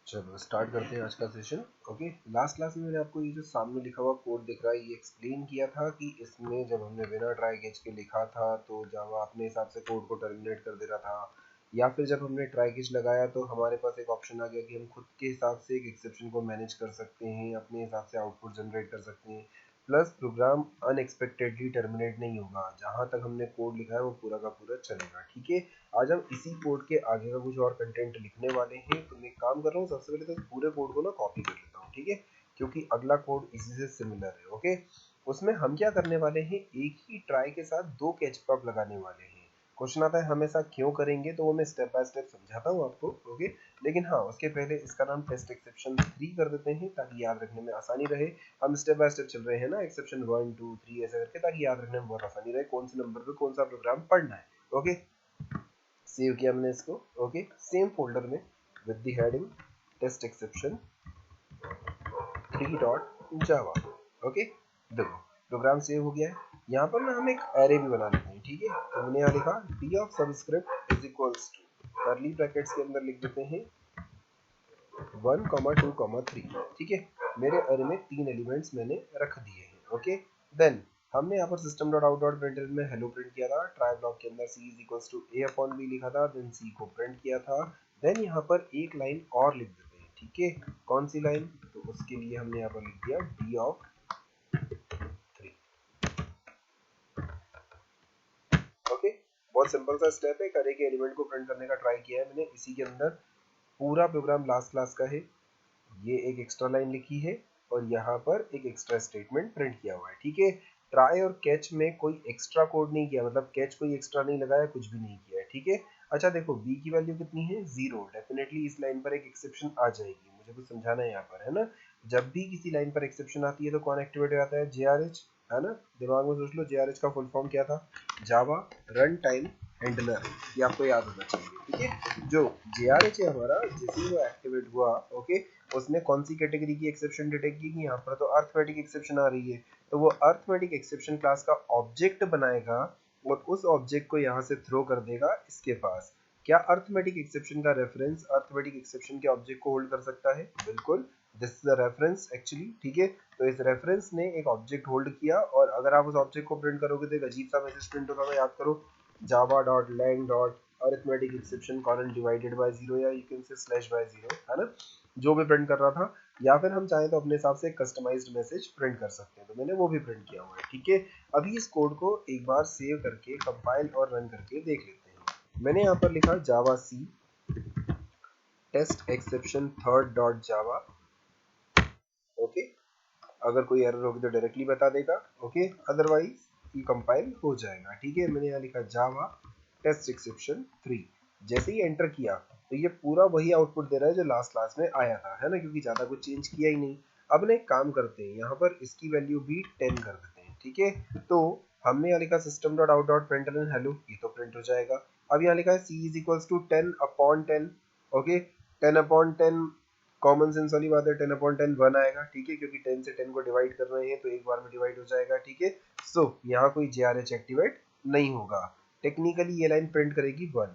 चलो स्टार्ट करते हैं आज का सेशन। ओके, लास्ट क्लास में मैंने आपको ये जो सामने लिखा हुआ कोड दिख रहा है ये एक्सप्लेन किया था कि इसमें जब हमने बिना ट्राई कैच के लिखा था तो जावा अपने हिसाब से कोड को टर्मिनेट कर दे रहा था, या फिर जब हमने ट्राई कैच लगाया तो हमारे पास एक ऑप्शन आ गया कि हम खुद के हिसाब से एक एक्सेप्शन को मैनेज कर सकते हैं, अपने हिसाब से आउटपुट जनरेट कर सकते हैं, प्लस प्रोग्राम अनएक्सपेक्टेडली टर्मिनेट नहीं होगा, जहां तक हमने कोड लिखा है वो पूरा का पूरा चलेगा। ठीक है, आज हम इसी कोड के आगे का कुछ और कंटेंट लिखने वाले हैं। तो मैं काम कर रहा हूँ, सबसे पहले तो पूरे कोड को ना कॉपी कर लेता हूँ, ठीक है, क्योंकि अगला कोड इसी से सिमिलर है। ओके, उसमें हम क्या करने वाले हैं, एक ही ट्राई के साथ दो कैच ब्लॉक लगाने वाले हैं। क्वेश्चन आता है हम ऐसा क्यों करेंगे, तो वो मैं स्टेप बाय स्टेप समझाता हूँ आपको। ओके, लेकिन हाँ उसके पहले इसका नाम टेस्ट एक्सेप्शन 3 कर देते हैं ताकि याद रखने में आसानी रहे। हम स्टेप बाय स्टेप चल रहे हैं ना, एक्सेप्शन 1 2 3 ऐसे करके, ताकि याद रखने में बहुत आसानी रहे कौन से नंबर पे कौन सा प्रोग्राम पढ़ना है। ओके, सेव किया मैंने इसको। ओके, सेम फोल्डर में with the heading test exception 3.java। Okay, देखो प्रोग्राम सेव हो गया है। यहाँ पर ना हम एक एरे भी बना लेते हैं, ठीक है। तो मैंने यहाँ लिखा D of subscript is equals to, curly brackets के अंदर लिख देते हैं 1,2,3। ठीक है, मेरे अरे में 3 एलिमेंट्स मैंने रख दिए हैं। ओके, देन हमने यहाँ पर system dot out dot printer में हेलो प्रिंट किया था, ट्राई ब्लॉक के अंदर C is equals to A upon B लिखा था, देन सी को प्रिंट किया था। देन यहाँ पर एक लाइन और लिख देते हैं, ठीक है। कौन सी लाइन, तो उसके लिए हमने यहाँ पर लिख दिया डी ऑफ 3। ओके, बहुत सिंपल सा स्टेप है, अरे के एलिमेंट को प्रिंट करने का ट्राई किया है मैंने इसी के अंदर। पूरा प्रोग्राम लास्ट क्लास का है। ये एक एक्स्ट्रा लाइन लिखी है और यहाँ पर एक एक्स्ट्रा स्टेटमेंट प्रिंट किया हुआ है, ठीक है। ट्राई और कैच में कोई एक्स्ट्रा कोड नहीं किया, मतलब कैच कोई एक्स्ट्रा नहीं लगाया, कुछ भी नहीं किया है, ठीक है। अच्छा देखो बी की वैल्यू कितनी है, 0। डेफिनेटली इस लाइन पर एक एक्सेप्शन आ जाएगी, मुझे कुछ समझाना है यहाँ पर, है ना। जब भी किसी लाइन पर एक्सेप्शन आती है तो कौन एक्टिवेट हो जाता है, JRH, है ना। दिमाग में सोच लो JRH का फुल फॉर्म क्या था, जावा रन टाइम हैंडलर, ये आपको याद होना चाहिए, ठीक है। जो JRH है हमारा, जैसे वो एक्टिवेट हुआ, ओके, उसने कौन सी कैटेगरी की एक्सेप्शन डिटेक्ट की, यहाँ पर तो अर्थमेटिक एक्सेप्शन आ रही है, तो वो अर्थमेटिक एक्सेप्शन क्लास का ऑब्जेक्ट बनाएगा और उस ऑब्जेक्ट को यहाँ से थ्रो कर देगा इसके पास। क्या अर्थमेटिक एक्सेप्शन का रेफरेंस अर्थमेटिक एक्सेप्शन के ऑब्जेक्ट को होल्ड कर सकता है, बिल्कुल, this is the reference actually, ठीक है। तो इस रेफरेंस ने एक ऑब्जेक्ट होल्ड किया और अगर आप उस ऑब्जेक्ट को प्रिंट करोगे तो एक अजीब सा मैसेज प्रिंट होगा, तो याद करो java dot lang dot arithmetic exception colon divided by 0, या you can say slash by 0, है ना, जो भी प्रिंट कर रहा था। या फिर हम चाहें तो अपने हिसाब से कस्टमाइज्ड मैसेज प्रिंट कर सकते हैं, तो मैंने वो भी प्रिंट किया हुआ है, ठीक है। अभी इस कोड को एक बार सेव करके कंपाइल और रन करके देख लेते हैं। मैंने यहाँ पर लिखा Java C test exception third dot Java. Okay, अगर कोई एरर होगी तो डायरेक्टली बता देगा, ओके, अदरवाइज ये कंपाइल हो जाएगा, ठीक है। मैंने यहाँ लिखा जावा टेस्ट एक्सेप्शन 3। जैसे ही एंटर किया तो ये पूरा वही आउटपुट दे रहा है जो लास्ट क्लास में आया था, है ना, क्योंकि ज़्यादा कुछ चेंज किया ही नहीं। अब ना एक काम करते हैं, यहाँ पर इसकी वैल्यू भी 10 कर देते हैं, ठीक है। तो हमने यहाँ लिखा system dot out dot println hello, ये तो प्रिंट हो जाएगा। अब यहाँ लिखा है C is equals to 10/10। Okay, 10/10 common sense वाली बात है, 10/10 1 आएगा, ठीक है, क्योंकि 10 से 10 को डिवाइड कर रहे हैं तो एक बार में डिवाइड हो जाएगा, ठीक है। सो यहाँ कोई JRH एक्टिवेट नहीं होगा, टेक्निकली ये लाइन प्रिंट करेगी 1।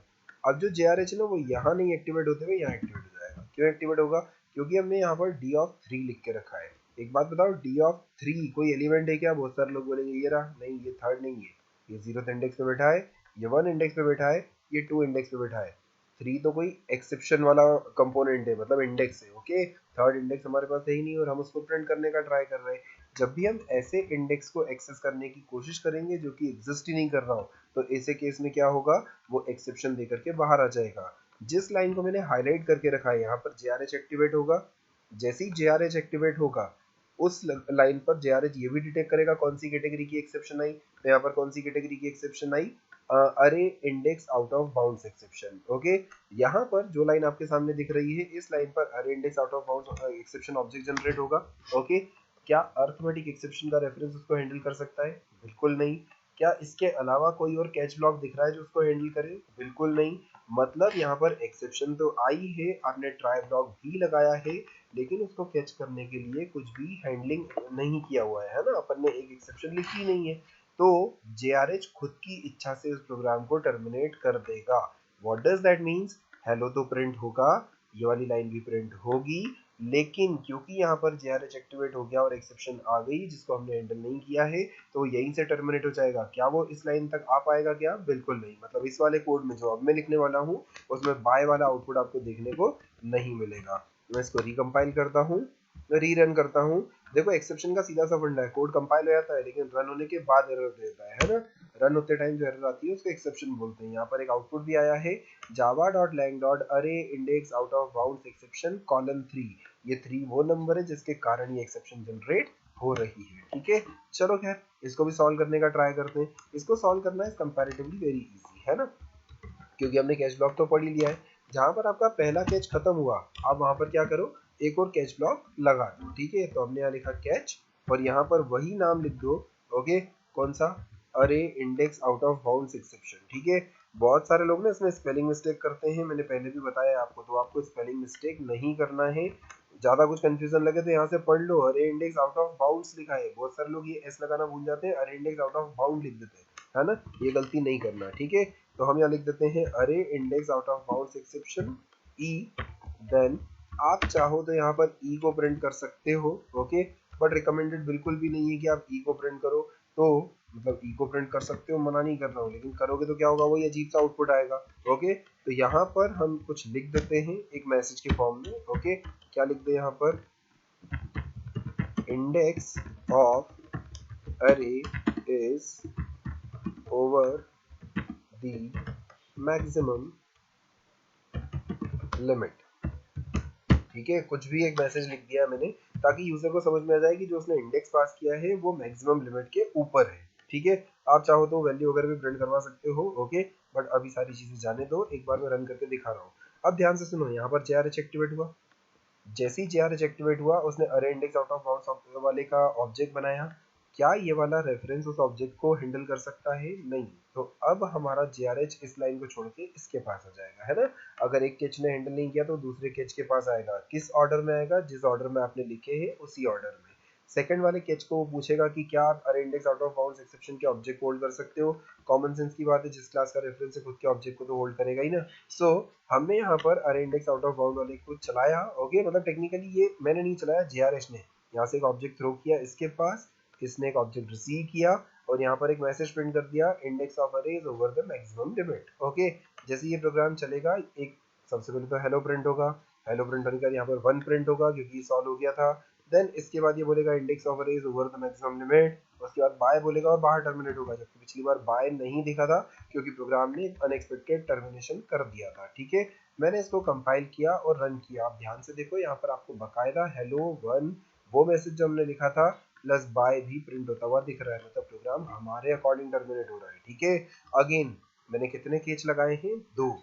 अब जो JRH है ना वो यहाँ नहीं एक्टिवेट होते हुए यहाँ एक्टिवेट हो जाएगा। क्यों एक्टिवेट होगा, क्योंकि हमने यहाँ पर डी ऑफ 3 लिख के रखा है। एक बात बताओ, डी ऑफ 3 कोई एलिमेंट है क्या, बहुत सारे लोग बोलेंगे ये रहा, नहीं ये थर्ड नहीं है, ये 0th इंडेक्स पे बैठा है, ये 1 इंडेक्स पे बैठा है, ये 2 इंडेक्स पे बैठा है। 3 तो कोई एक्सेप्शन वाला कंपोनेंट है, मतलब इंडेक्स है, ओके। थर्ड इंडेक्स हमारे पास है ही नहीं और हम उसको प्रिंट करने का ट्राई कर रहे हैं। जब भी हम ऐसे इंडेक्स को एक्सेस करने की कोशिश करेंगे जो कि एग्जिस्ट ही नहीं कर रहा हो, तो ऐसे केस में क्या होगा, वो एक्सेप्शन देकर के बाहर आ जाएगा। जिस लाइन को मैंने हाईलाइट करके रखा है यहाँ पर JRH एक्टिवेट होगा। जैसे ही JRH एक्टिवेट होगा उस लाइन पर JRH ये भी डिटेक्ट करेगा कौन सी कैटेगरी की एक्सेप्शन आई, तो यहाँ पर कौन सी कैटेगरी की एक्सेप्शन आई, अरे index out of bounds exception. Okay, यहाँ पर जो लाइन आपके सामने दिख रही है, इस लाइन पर अरे index out of bounds exception object generate होगा। ओके, क्या अर्थमेटिक एक्सेप्शन का रेफरेंस उसको हैंडल कर सकता है, बिल्कुल नहीं। क्या इसके अलावा कोई और कैच ब्लॉक दिख रहा है जो उसको हैंडल करे, बिल्कुल नहीं। मतलब यहाँ पर एक्सेप्शन तो आई है, आपने ट्राई ब्लॉक भी लगाया है, लेकिन उसको कैच करने के लिए कुछ भी हैंडलिंग नहीं किया हुआ है ना, अपन ने एक एक्सेप्शन लिखी नहीं है। तो JRH खुद की इच्छा से उस प्रोग्राम को टर्मिनेट कर देगा। What does that means, hello तो प्रिंट होगा, ये वाली लाइन भी प्रिंट होगी, लेकिन क्योंकि यहाँ पर JRH एक्टिवेट हो गया और एक्सेप्शन आ गई जिसको हमने हैंडल नहीं किया है, तो यहीं से टर्मिनेट हो जाएगा। क्या वो इस लाइन तक आ पाएगा क्या? बिल्कुल नहीं। मतलब इस वाले कोड में जो अब मैं लिखने वाला हूँ उसमें बाय वाला आउटपुट आपको देखने को नहीं मिलेगा। मैं इसको रिकम्पाइल करता हूँ, रीरन करता हूँ। देखो एक्सेप्शन का सीधा सा फंडा है, कोड कंपाइल हो जाता है लेकिन रन होने के बाद एरर देता है ना। रन होते टाइम जो एरर आती है उसको एक्सेप्शन बोलते हैं। यहाँ पर एक आउटपुट भी आया है, java.lang.array index out of bounds exception colon 3। ये 3 वो नंबर है जिसके कारण ये एक्सेप्शन जनरेट हो रही है। ठीक है, चलो खैर इसको भी सॉल्व करने का ट्राई करते हैं। इसको सॉल्व करना है कंपैरेटिवली वेरी इजी है ना, क्योंकि हमने कैच ब्लॉक तो पढ़ ही लिया है। जहां पर आपका पहला कैच खत्म हुआ, आप वहां पर क्या करो, एक और कैच ब्लॉक लगा दो। ठीक है, तो हमने यहाँ लिखा कैच और यहाँ पर वही नाम लिख दो। ओके, कौन सा? अरे index out of bounds exception. ठीक है, बहुत सारे लोग ना इसमें स्पेलिंग मिस्टेक करते हैं, मैंने पहले भी बताया आपको, तो आपको स्पेलिंग मिस्टेक नहीं करना है। ज्यादा कुछ कंफ्यूजन लगे तो यहाँ से पढ़ लो, अरे इंडेक्स आउट ऑफ बाउंड्स लिखा है। बहुत सारे लोग ये एस लगाना भूल जाते हैं, अरे इंडेक्स आउट ऑफ बाउंड लिख देते हैं, है ना। ये गलती नहीं करना। ठीक है, तो हम यहाँ लिख देते हैं अरे index out of bounds exception E. Then आप चाहो तो यहाँ पर ई को प्रिंट कर सकते हो। ओके, बट रिकमेंडेड बिल्कुल भी नहीं है कि आप ई को प्रिंट करो। तो मतलब ई को प्रिंट कर सकते हो, मना नहीं कर रहा हूँ, लेकिन करोगे तो क्या होगा, वही अजीब सा आउटपुट आएगा। ओके, तो यहाँ पर हम कुछ लिख देते हैं एक मैसेज के फॉर्म में। ओके, क्या लिख दे यहाँ पर, इंडेक्स ऑफ अरे is over the maximum limit. ठीक है, कुछ भी एक मैसेज लिख दिया मैंने ताकि यूजर को समझ में आ जाए कि जो उसने इंडेक्स पास किया है वो मैक्सिमम लिमिट के ऊपर है। ठीक है, आप चाहो तो वैल्यू वगैरह भी प्रिंट करवा सकते हो। ओके, बट अभी सारी चीजें जाने दो, एक बार मैं रन करके दिखा रहा हूँ। अब ध्यान से सुनो, यहाँ पर JRH एक्टिवेट हुआ। जैसे ही JRH एक्टिवेट हुआ उसने अरे इंडेक्स आउट ऑफ बाउंड्स वाले का ऑब्जेक्ट बनाया। क्या ये वाला रेफरेंस उस ऑब्जेक्ट को हैंडल कर सकता है? नहीं। तो अब हमारा JRH इस लाइन को छोड़ के इसके पास आ जाएगा, है ना। अगर एक कैच ने हैंडल नहीं किया तो दूसरे कैच के पास आएगा। किस ऑर्डर में आएगा? जिस ऑर्डर में आपने लिखे हैं उसी ऑर्डर में। सेकंड वाले कैच को वो पूछेगा कि क्या आप अरे index out of bounds exception के ऑब्जेक्ट को होल्ड कर सकते हो। कॉमन सेंस की बात है, जिस क्लास का रेफरेंस है खुद के ऑब्जेक्ट को तो होल्ड करेगा ही ना। सो हमने यहाँ पर अरे इंडेक्स आउट ऑफ बाउंड वाले को चलाया। ओके, मतलब टेक्निकली ये मैंने नहीं चलाया, JRH ने यहाँ से एक ऑब्जेक्ट थ्रो किया इसके पास, इसने एक ऑब्जेक्ट रिसीव किया और यहाँ पर एक मैसेज प्रिंट कर दिया, इंडेक्स ऑफ अरे is over the maximum limit. Okay, जैसे ये प्रोग्राम चलेगा, एक सबसे पहले तो हेलो प्रिंट होगा। हेलो प्रिंट होने के बाद यहाँ पर 1 प्रिंट होगा क्योंकि सॉल्व हो गया था। देन इसके बाद ये बोलेगा इंडेक्स ऑफ अरे is over the maximum limit. उसके बाद बाय बोलेगा और बाहर टर्मिनेट होगा, जबकि पिछली बार बाय नहीं दिखा था क्योंकि प्रोग्राम ने अनएक्सपेक्टेड टर्मिनेशन कर दिया था। ठीक है, मैंने इसको कंपाइल किया और रन किया। आप ध्यान से देखो, यहाँ पर आपको बकायदा हेलो 1 वो मैसेज जो हमने लिखा था प्लस बाय भी प्रिंट होता हुआ दिख रहा है, मतलब प्रोग्राम हमारे अकॉर्डिंग टर्मिनेट हो रहा है। ठीक है, अगेन मैंने कितने केच लगाए हैं? 2।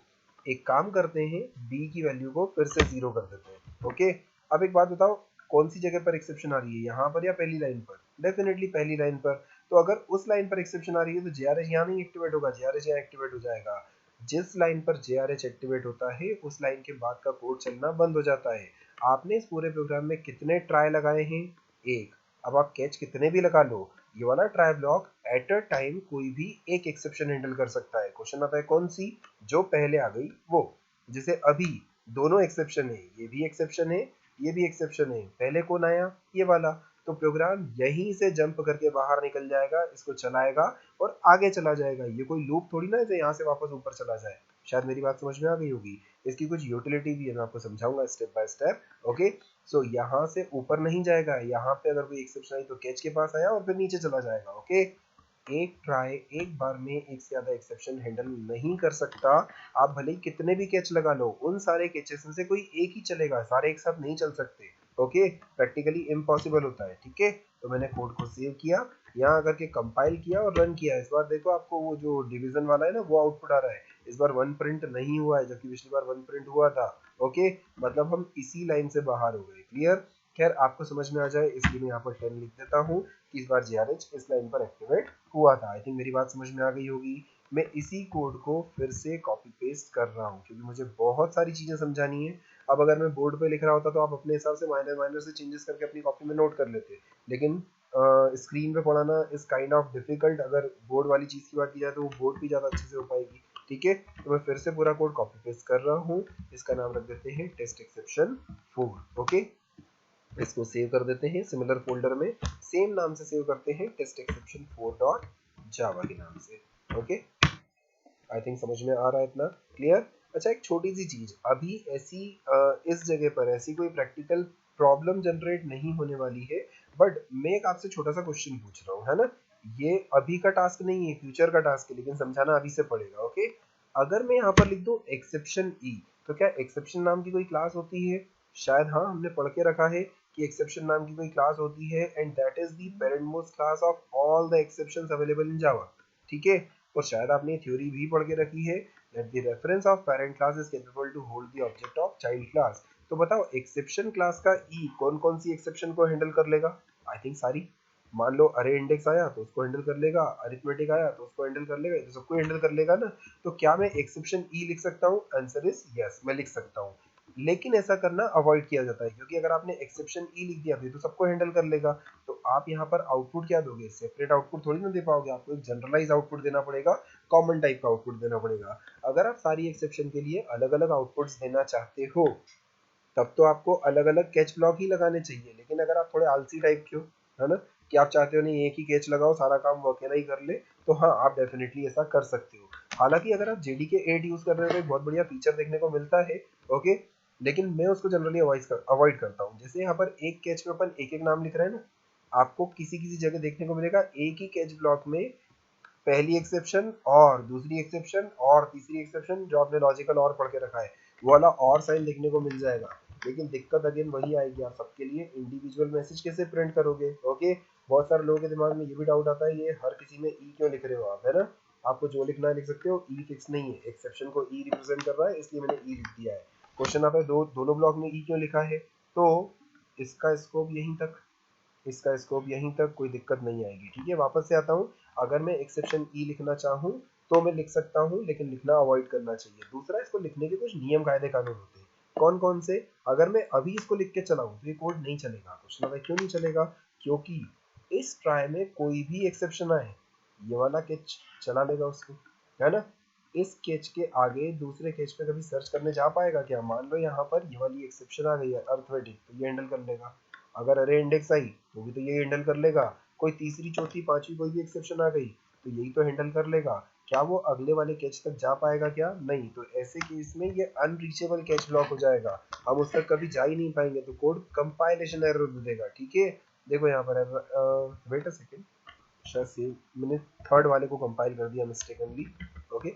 एक काम करते हैं, बी की वैल्यू को फिर से 0 कर देते हैं। ओके, अब एक बात बताओ, कौन सी जगह पर एक्सेप्शन आ रही है, यहाँ पर या पहली लाइन पर? डेफिनेटली पहली लाइन पर। तो अगर उस लाइन पर एक्सेप्शन आ रही है तो JRH यहाँ नहीं एक्टिवेट होगा, JRH यहाँ एक्टिवेट हो जाएगा। जिस लाइन पर JRH एक्टिवेट होता है उस लाइन के बाद का कोड चलना बंद हो जाता है। आपने इस पूरे प्रोग्राम में कितने ट्राई लगाए हैं? 1। अब आप कैच कितने भी लगा लो, ये वाला try block at a time कोई भी एक एक्सेप्शन हैंडल कर सकता है। क्वेश्चन आता है कौन सी? जो पहले आ गई वो। जैसे अभी दोनों एक्सेप्शन है, ये भी एक्सेप्शन है, ये भी एक्सेप्शन है। पहले कौन आया? ये वाला। तो प्रोग्राम यहीं से जंप करके बाहर निकल जाएगा, इसको चलाएगा और आगे चला जाएगा। ये कोई लूप थोड़ी ना है जो यहाँ से वापस ऊपर चला जाए। शायद मेरी बात समझ में आ गई होगी। इसकी कुछ यूटिलिटी भी है, मैं आपको समझाऊंगा स्टेप बाय स्टेप। ओके, सो यहाँ से ऊपर नहीं जाएगा, यहाँ पे अगर कोई एक्सेप्शन आई तो कैच के पास आया और फिर नीचे चला जाएगा। ओके, एक ट्राई एक बार में एक से ज्यादा एक्सेप्शन हैंडल नहीं कर सकता। आप भले ही कितने भी कैच लगा लो, उन सारे कैचेस में से कोई एक ही चलेगा, सारे एक साथ नहीं चल सकते। ओके, प्रैक्टिकली इम्पॉसिबल होता है। ठीक है, तो मैंने कोड को सेव किया, यहाँ आकर के कंपाइल किया और रन किया। इस बार देखो आपको वो जो डिवीजन वाला है ना वो आउटपुट आ रहा है। इस बार 1 प्रिंट नहीं हुआ है जबकि पिछली बार 1 प्रिंट हुआ था। ओके, मतलब हम इसी लाइन से बाहर हो गए। क्लियर? खैर आपको समझ में आ जाए इसलिए मैं यहाँ पर 10 लिख देता हूँ कि इस बार JRH इस लाइन पर एक्टिवेट हुआ था। आई थिंक मेरी बात समझ में आ गई होगी। मैं इसी कोड को फिर से कॉपी पेस्ट कर रहा हूँ क्योंकि मुझे बहुत सारी चीजें समझानी है। अब अगर मैं बोर्ड पे लिख रहा होता तो आप अपने हिसाब से माइनर माइनर से चेंजेस करके अपनी कॉपी में नोट कर लेते, लेकिन स्क्रीन पे पढ़ाना इज काइंड ऑफ डिफिकल्ट। अगर बोर्ड वाली चीज की बात की जाए तो वो बोर्ड भी ज्यादा अच्छे से हो पाएगी। ठीक है, तो मैं फिर से पूरा कोड कॉपी पेस्ट कर रहा हूँ, इसका नाम रख देते हैं टेस्ट एक्सेप्शन 4। ओके, इसको सेव कर देते हैं सिमिलर फोल्डर में, सेम नाम से सेव करते हैं टेस्ट एक्सेप्शन 4 डॉट जावा के नाम से। ओके, आई थिंक समझ में आ रहा है इतना क्लियर। अच्छा, एक छोटी सी चीज, अभी ऐसी इस जगह पर ऐसी कोई प्रैक्टिकल प्रॉब्लम जनरेट नहीं होने वाली है, बट मैं एक आपसे छोटा सा क्वेश्चन पूछ रहा हूँ, है ना, ये अभी का टास्क नहीं है, फ्यूचर का टास्क है, लेकिन समझाना अभी से पड़ेगा। ओके, अगर मैं यहाँ पर लिख दूँ एक्सेप्शन ई, तो क्या एक्सेप्शन नाम की कोई क्लास होती है? शायद हाँ, हमने पढ़ के रखा है कि एक्सेप्शन नाम की कोई क्लास होती है, and that is the parent most class of all the exceptions available in Java. ठीक है, और शायद आपने थ्योरी भी पढ़ के रखी है that the reference of parent class is capable to hold the object of child class। तो बताओ एक्सेप्शन क्लास का ई कौन कौन सी एक्सेप्शन को हैंडल कर लेगा? आई थिंक सारी। मान लो अरे इंडेक्स आया तो उसको हैंडल कर लेगा, अरिथमेटिक आया तो उसको हैंडल कर लेगा, तो सबको हैंडल कर लेगा ना। तो क्या मैं एक्सेप्शन ई लिख सकता हूँ? आंसर इज यस, मैं लिख सकता हूँ, लेकिन ऐसा करना अवॉइड किया जाता है, क्योंकि अगर आपने एक्सेप्शन ई लिख दिया तो सबको हैंडल कर लेगा, तो आप यहाँ पर आउटपुट क्या दोगे? सेपरेट आउटपुट थोड़ी ना दे पाओगे, आपको एक जनरलाइज आउटपुट देना पड़ेगा, कॉमन टाइप का आउटपुट देना पड़ेगा। अगर आप सारी एक्सेप्शन के लिए अलग अलग आउटपुट्स देना चाहते हो, तब तो आपको अलग अलग कैच ब्लॉक ही लगाने चाहिए। लेकिन अगर आप थोड़े आलसी टाइप के हो, है ना, कि आप चाहते हो नहीं एक ही कैच लगाओ, सारा काम वो अकेला ही कर ले, तो हाँ, आप डेफिनेटली ऐसा कर सकते हो। हालांकि अगर आप जेडीके 8 यूज कर रहे हो तो एक बहुत बढ़िया फीचर देखने को मिलता है। ओके, लेकिन मैं उसको जनरली अवॉइड करता हूँ। जैसे यहाँ पर एक कैच में अपन एक एक नाम लिख रहे हैं ना, आपको किसी किसी जगह देखने को मिलेगा एक ही कैच ब्लॉक में पहली एक्सेप्शन और दूसरी एक्सेप्शन और तीसरी एक्सेप्शन, जो आपने लॉजिकल और पढ़ के रखा है वो वाला और साइन देखने को मिल जाएगा। लेकिन दिक्कत अगेन वही आएगी, आप सबके लिए इंडिविजुअल मैसेज कैसे प्रिंट करोगे? ओके, बहुत सारे लोगों के दिमाग में ये भी डाउट आता है, ये हर किसी में ई क्यों लिख रहे हो आप, है ना? आपको जो लिखना है लिख सकते हो, ई फिक्स नहीं है, एक्सेप्शन को ई रिप्रेजेंट कर रहा है इसलिए मैंने ई लिख दिया है। क्वेश्चन आता है दोनों ब्लॉक में ई क्यों लिखा है? तो इसका स्कोप यहीं तक, इसका स्कोप यहीं तक, कोई दिक्कत नहीं आएगी। ठीक है, वापस से आता हूँ, अगर मैं एक्सेप्शन ई लिखना चाहूँ तो मैं लिख सकता हूँ, लेकिन लिखना अवॉइड करना चाहिए। दूसरा, इसको लिखने के कुछ नियम कायदे कानून होते हैं। कौन कौन से? अगर मैं अभी इसको लिख के चलाऊँ तो ये कोड नहीं चलेगा। क्वेश्चन आता है क्यों नहीं चलेगा? क्योंकि इस ट्राई में कोई भी एक्सेप्शन आए, ये वाला कैच चला लेगा उसको, है ना? इस कैच के आगे दूसरे कैच पे कभी सर्च करने जा पाएगा क्या? मान लो यहाँ पर ये वाली एक्सेप्शन आ गई है अर्थमेटिक, तो ये हैंडल कर लेगा। अगर अरे इंडेक्स आई तो भी तो ये हैंडल कर लेगा। कोई तीसरी चौथी पांचवी कोई भी एक्सेप्शन आ गई तो यही तो हैंडल कर लेगा। क्या वो अगले वाले कैच तक जा पाएगा क्या? नहीं। तो ऐसे केस में ये अनरीचेबल कैच ब्लॉक हो जाएगा, हम उस तक कभी जा ही नहीं पाएंगे, तो कोड कंपाइलेशन एरर दे देगा। ठीक है, देखो यहाँ पर वेट अ सेकेंड, शायद से मैंने थर्ड वाले को कंपाइल कर दिया मिस्टेकनली। ओके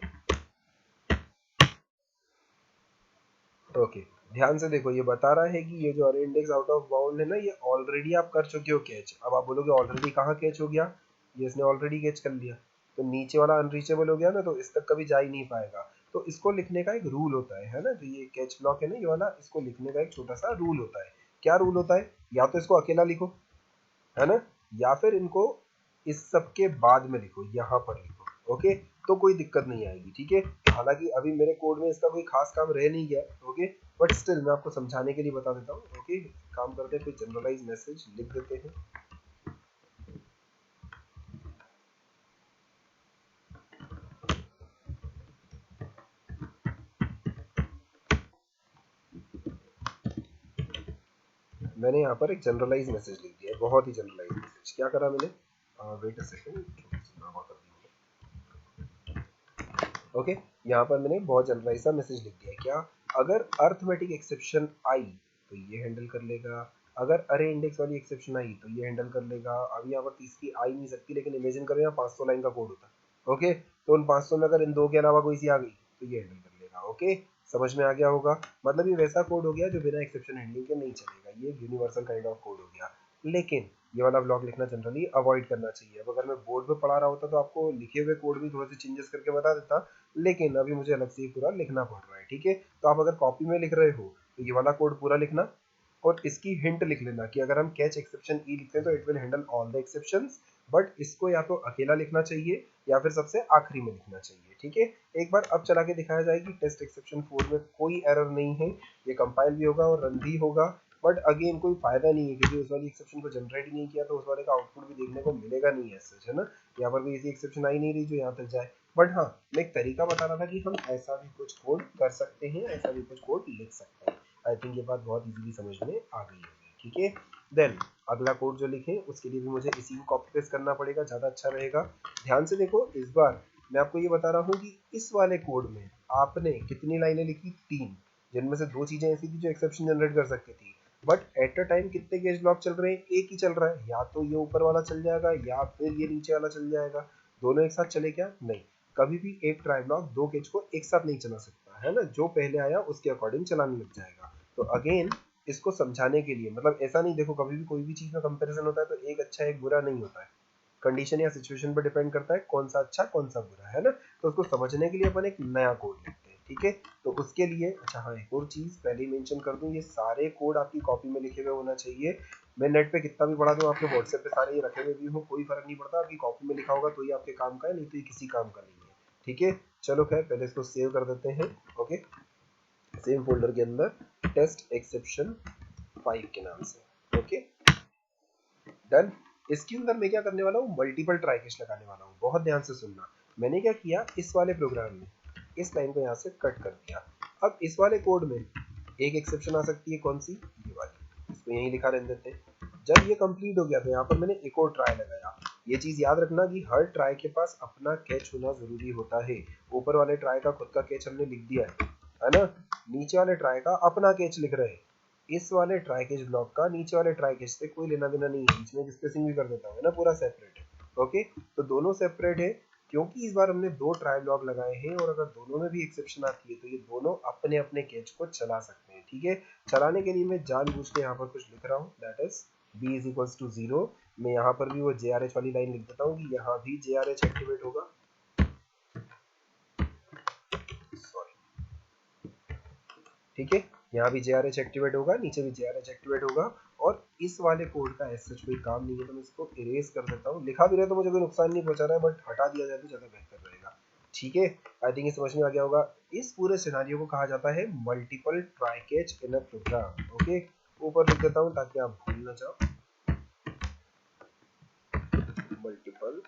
ओके, ध्यान से देखो, ये बता रहा है कि ये जो अरे इंडेक्स आउट ऑफ बाउंड है ना, ये ऑलरेडी आप कर चुके हो कैच। अब आप बोलोगे ऑलरेडी कहाँ कैच हो गया? ये इसने ऑलरेडी कैच कर लिया, तो नीचे वाला अनरीचेबल हो गया ना, तो इस तक कभी जा ही नहीं पाएगा। तो इसको लिखने का एक रूल होता है ना, जो ये कैच ब्लॉक है ना ये वाला, इसको लिखने का एक छोटा सा रूल होता है। क्या रूल होता है? या तो इसको अकेला लिखो, है ना, या फिर इनको इस सब के बाद में लिखो, यहाँ पर लिखो। ओके, तो कोई दिक्कत नहीं आएगी। ठीक है, हालांकि अभी मेरे कोड में इसका कोई खास काम रह नहीं गया। ओके, बट स्टिल मैं आपको समझाने के लिए बता देता हूँ। ओके, काम करते हैं, कोई जनरलाइज मैसेज लिख देते हैं। मैंने यहाँ पर एक जनरलाइज मैसेज लिख दिया है, बहुत ही जनरलाइज मैसेज। क्या करा मैंने? वेट अ सेकंड, ओके, यहाँ पर मैंने बहुत जनरलाइज सा मैसेज लिख दिया। क्या? अगर अर्थमेटिक एक्सेप्शन आई तो ये हैंडल कर लेगा, अगर अरे इंडेक्स वाली एक्सेप्शन आई तो ये हैंडल कर लेगा। अभी यहाँ पर तीसरी आ ही नहीं सकती, लेकिन इमेजिन करो यहाँ 500 लाइन का कोड होता। ओके, तो उन 500 में अगर इन दो के अलावा कोई सी आ गई तो ये हैंडल कर लेगा। ओके, समझ में आ गया होगा? मतलब ये वैसा कोड हो गया जो बिना एक्सेप्शन हैंडलिंग के नहीं चलेगा, ये यूनिवर्सल काइंड ऑफ कोड हो गया। लेकिन ये वाला ब्लॉक लिखना जनरली अवॉइड करना चाहिए। अब अगर मैं बोर्ड पे पढ़ा रहा होता तो आपको लिखे हुए कोड भी थोड़े से चेंजेस करके बता देता, लेकिन अभी मुझे अलग से ही पूरा लिखना पड़ रहा है। ठीक है, तो आप अगर कॉपी में लिख रहे हो तो ये वाला कोड पूरा लिखना, और इसकी हिंट लिख लेना कि अगर हम कैच एक्सेप्शन ई लिखते हैं तो it will handle all the exceptions, but इसको या तो अकेला लिखना चाहिए या फिर सबसे आखिरी में लिखना चाहिए। ठीक है, एक बार अब चला के दिखाया जाए कि टेस्ट एक्सेप्शन 4 में कोई एरर नहीं है, ये कंपाइल भी होगा और रन भी होगा। बट अगेन कोई फायदा नहीं है, क्योंकि उस वाली एक्सेप्शन को जनरेट ही नहीं किया, तो उस वाले का आउटपुट भी देखने को मिलेगा नहीं है सच, है ना? यहाँ पर भी इसी एक्सेप्शन आई नहीं रही जो यहाँ तक जाए। बट हाँ मैं एक तरीका बता रहा था कि हम ऐसा भी कुछ कोड कर सकते हैं, ऐसा भी कुछ कोड लिख सकते हैं। आई थिंक ये बात बहुत इजीली समझ में आ गई होगी, ठीक है। देन अगला कोड जो लिखें उसके लिए भी मुझे इसी को कॉपी पेस्ट करना पड़ेगा, ज़्यादा अच्छा रहेगा। ध्यान से देखो, इस बार मैं आपको ये बता रहा हूँ कि इस वाले कोड में आपने कितनी लाइनें लिखी, 3, जिनमें से 2 चीज़ें ऐसी थी जो एक्सेप्शन जनरेट कर सकती थी। बट एट अ टाइम कितने केस ब्लॉक चल रहे हैं, एक ही चल रहा है। या तो ये ऊपर वाला चल जाएगा या फिर ये नीचे वाला चल जाएगा, दोनों एक साथ चले क्या? नहीं, कभी भी एक ट्राई ब्लॉक 2 केज को एक साथ नहीं चला सकता है ना, जो पहले आया उसके अकॉर्डिंग चलाने लग जाएगा। तो अगेन इसको समझाने के लिए, मतलब ऐसा नहीं, देखो कभी भी कोई भी चीज में कंपैरिजन होता है तो एक अच्छा एक बुरा नहीं होता है, कंडीशन या सिचुएशन पर डिपेंड करता है कौन सा अच्छा कौन सा बुरा है ना। तो उसको समझने के लिए अपन एक नया कोड लिखते हैं, ठीक है। तो उसके लिए अच्छा हाँ, एक और चीज पहले ही मेंशन कर दूं, ये सारे कोड आपकी कॉपी में लिखे हुए होना चाहिए। मैं नेट पे कितना भी पढ़ा दूं, आपके व्हाट्सएप पे सारे ये रखे हुए भी हो, कोई फर्क नहीं पड़ता, आपकी कॉपी में लिखा होगा तो ही आपके काम का है, नहीं तो ये किसी काम का नहीं है, ठीक है। चलो खैर पहले इसको सेव कर देते हैं। ओके, सेम फोल्डर के अंदर टेस्ट एक्सेप्शन 5 के नाम से। Okay done. इसके अंदर मैं क्या करने वाला हूँ, मल्टीपल ट्राई कैच लगाने वाला हूँ। बहुत ध्यान से सुनना, मैंने क्या किया, इस वाले प्रोग्राम में इस लाइन को यहाँ से कट कर दिया। अब इस वाले कोड में एक एक्सेप्शन आ सकती है, कौन सी, ये वाली, इसको यहीं लिखा रहने देते हैं। जब ये कंप्लीट हो गया तो यहाँ पर मैंने एक और ट्राई लगाया। ये चीज याद रखना कि हर ट्राई के पास अपना कैच होना जरूरी होता है। ऊपर वाले ट्राई का खुद का कैच हमने लिख दिया है ना, नीचे वाले ट्राई का अपना कैच लिख रहे हैं। इस वाले ट्राई कैच ब्लॉक का नीचे वाले ट्राई कैच से कोई लेना देना नहीं है, बीच में स्पेसिंग भी कर देता हूँ ना, पूरा सेपरेट है। ओके, तो दोनों सेपरेट है क्योंकि इस बार हमने 2 ट्राई ब्लॉक लगाए हैं, और अगर दोनों में भी एक्सेप्शन आती है तो ये दोनों अपने अपने कैच को चला सकते हैं, ठीक है। चलाने के लिए मैं जानबूझ के यहाँ पर कुछ लिख रहा हूँ, that is b is equals to 0। मैं यहाँ पर भी वो JRH वाली लाइन लिख देता हूँ कि यहाँ भी JRH एक्टिवेट होगा, सॉरी, ठीक है। यहाँ भी JRH एक्टिवेट होगा, नीचे भी JRH एक्टिवेट होगा। और इस वाले कोड का ऐसा कोई काम नहीं है, तो मैं इसको इरेज कर देता हूँ। लिखा भी रहे तो मुझे कोई नुकसान नहीं पहुंचा रहा है, बट हटा दिया जाए तो ज़्यादा बेहतर रहेगा, ठीक है। आई थिंक ये समझ में आ गया होगा। इस पूरे सिनारियो को कहा जाता है multiple try catch in a program. Okay, ऊपर लिख देता हूँ ताकि आप भूल ना जाओ, मल्टीपल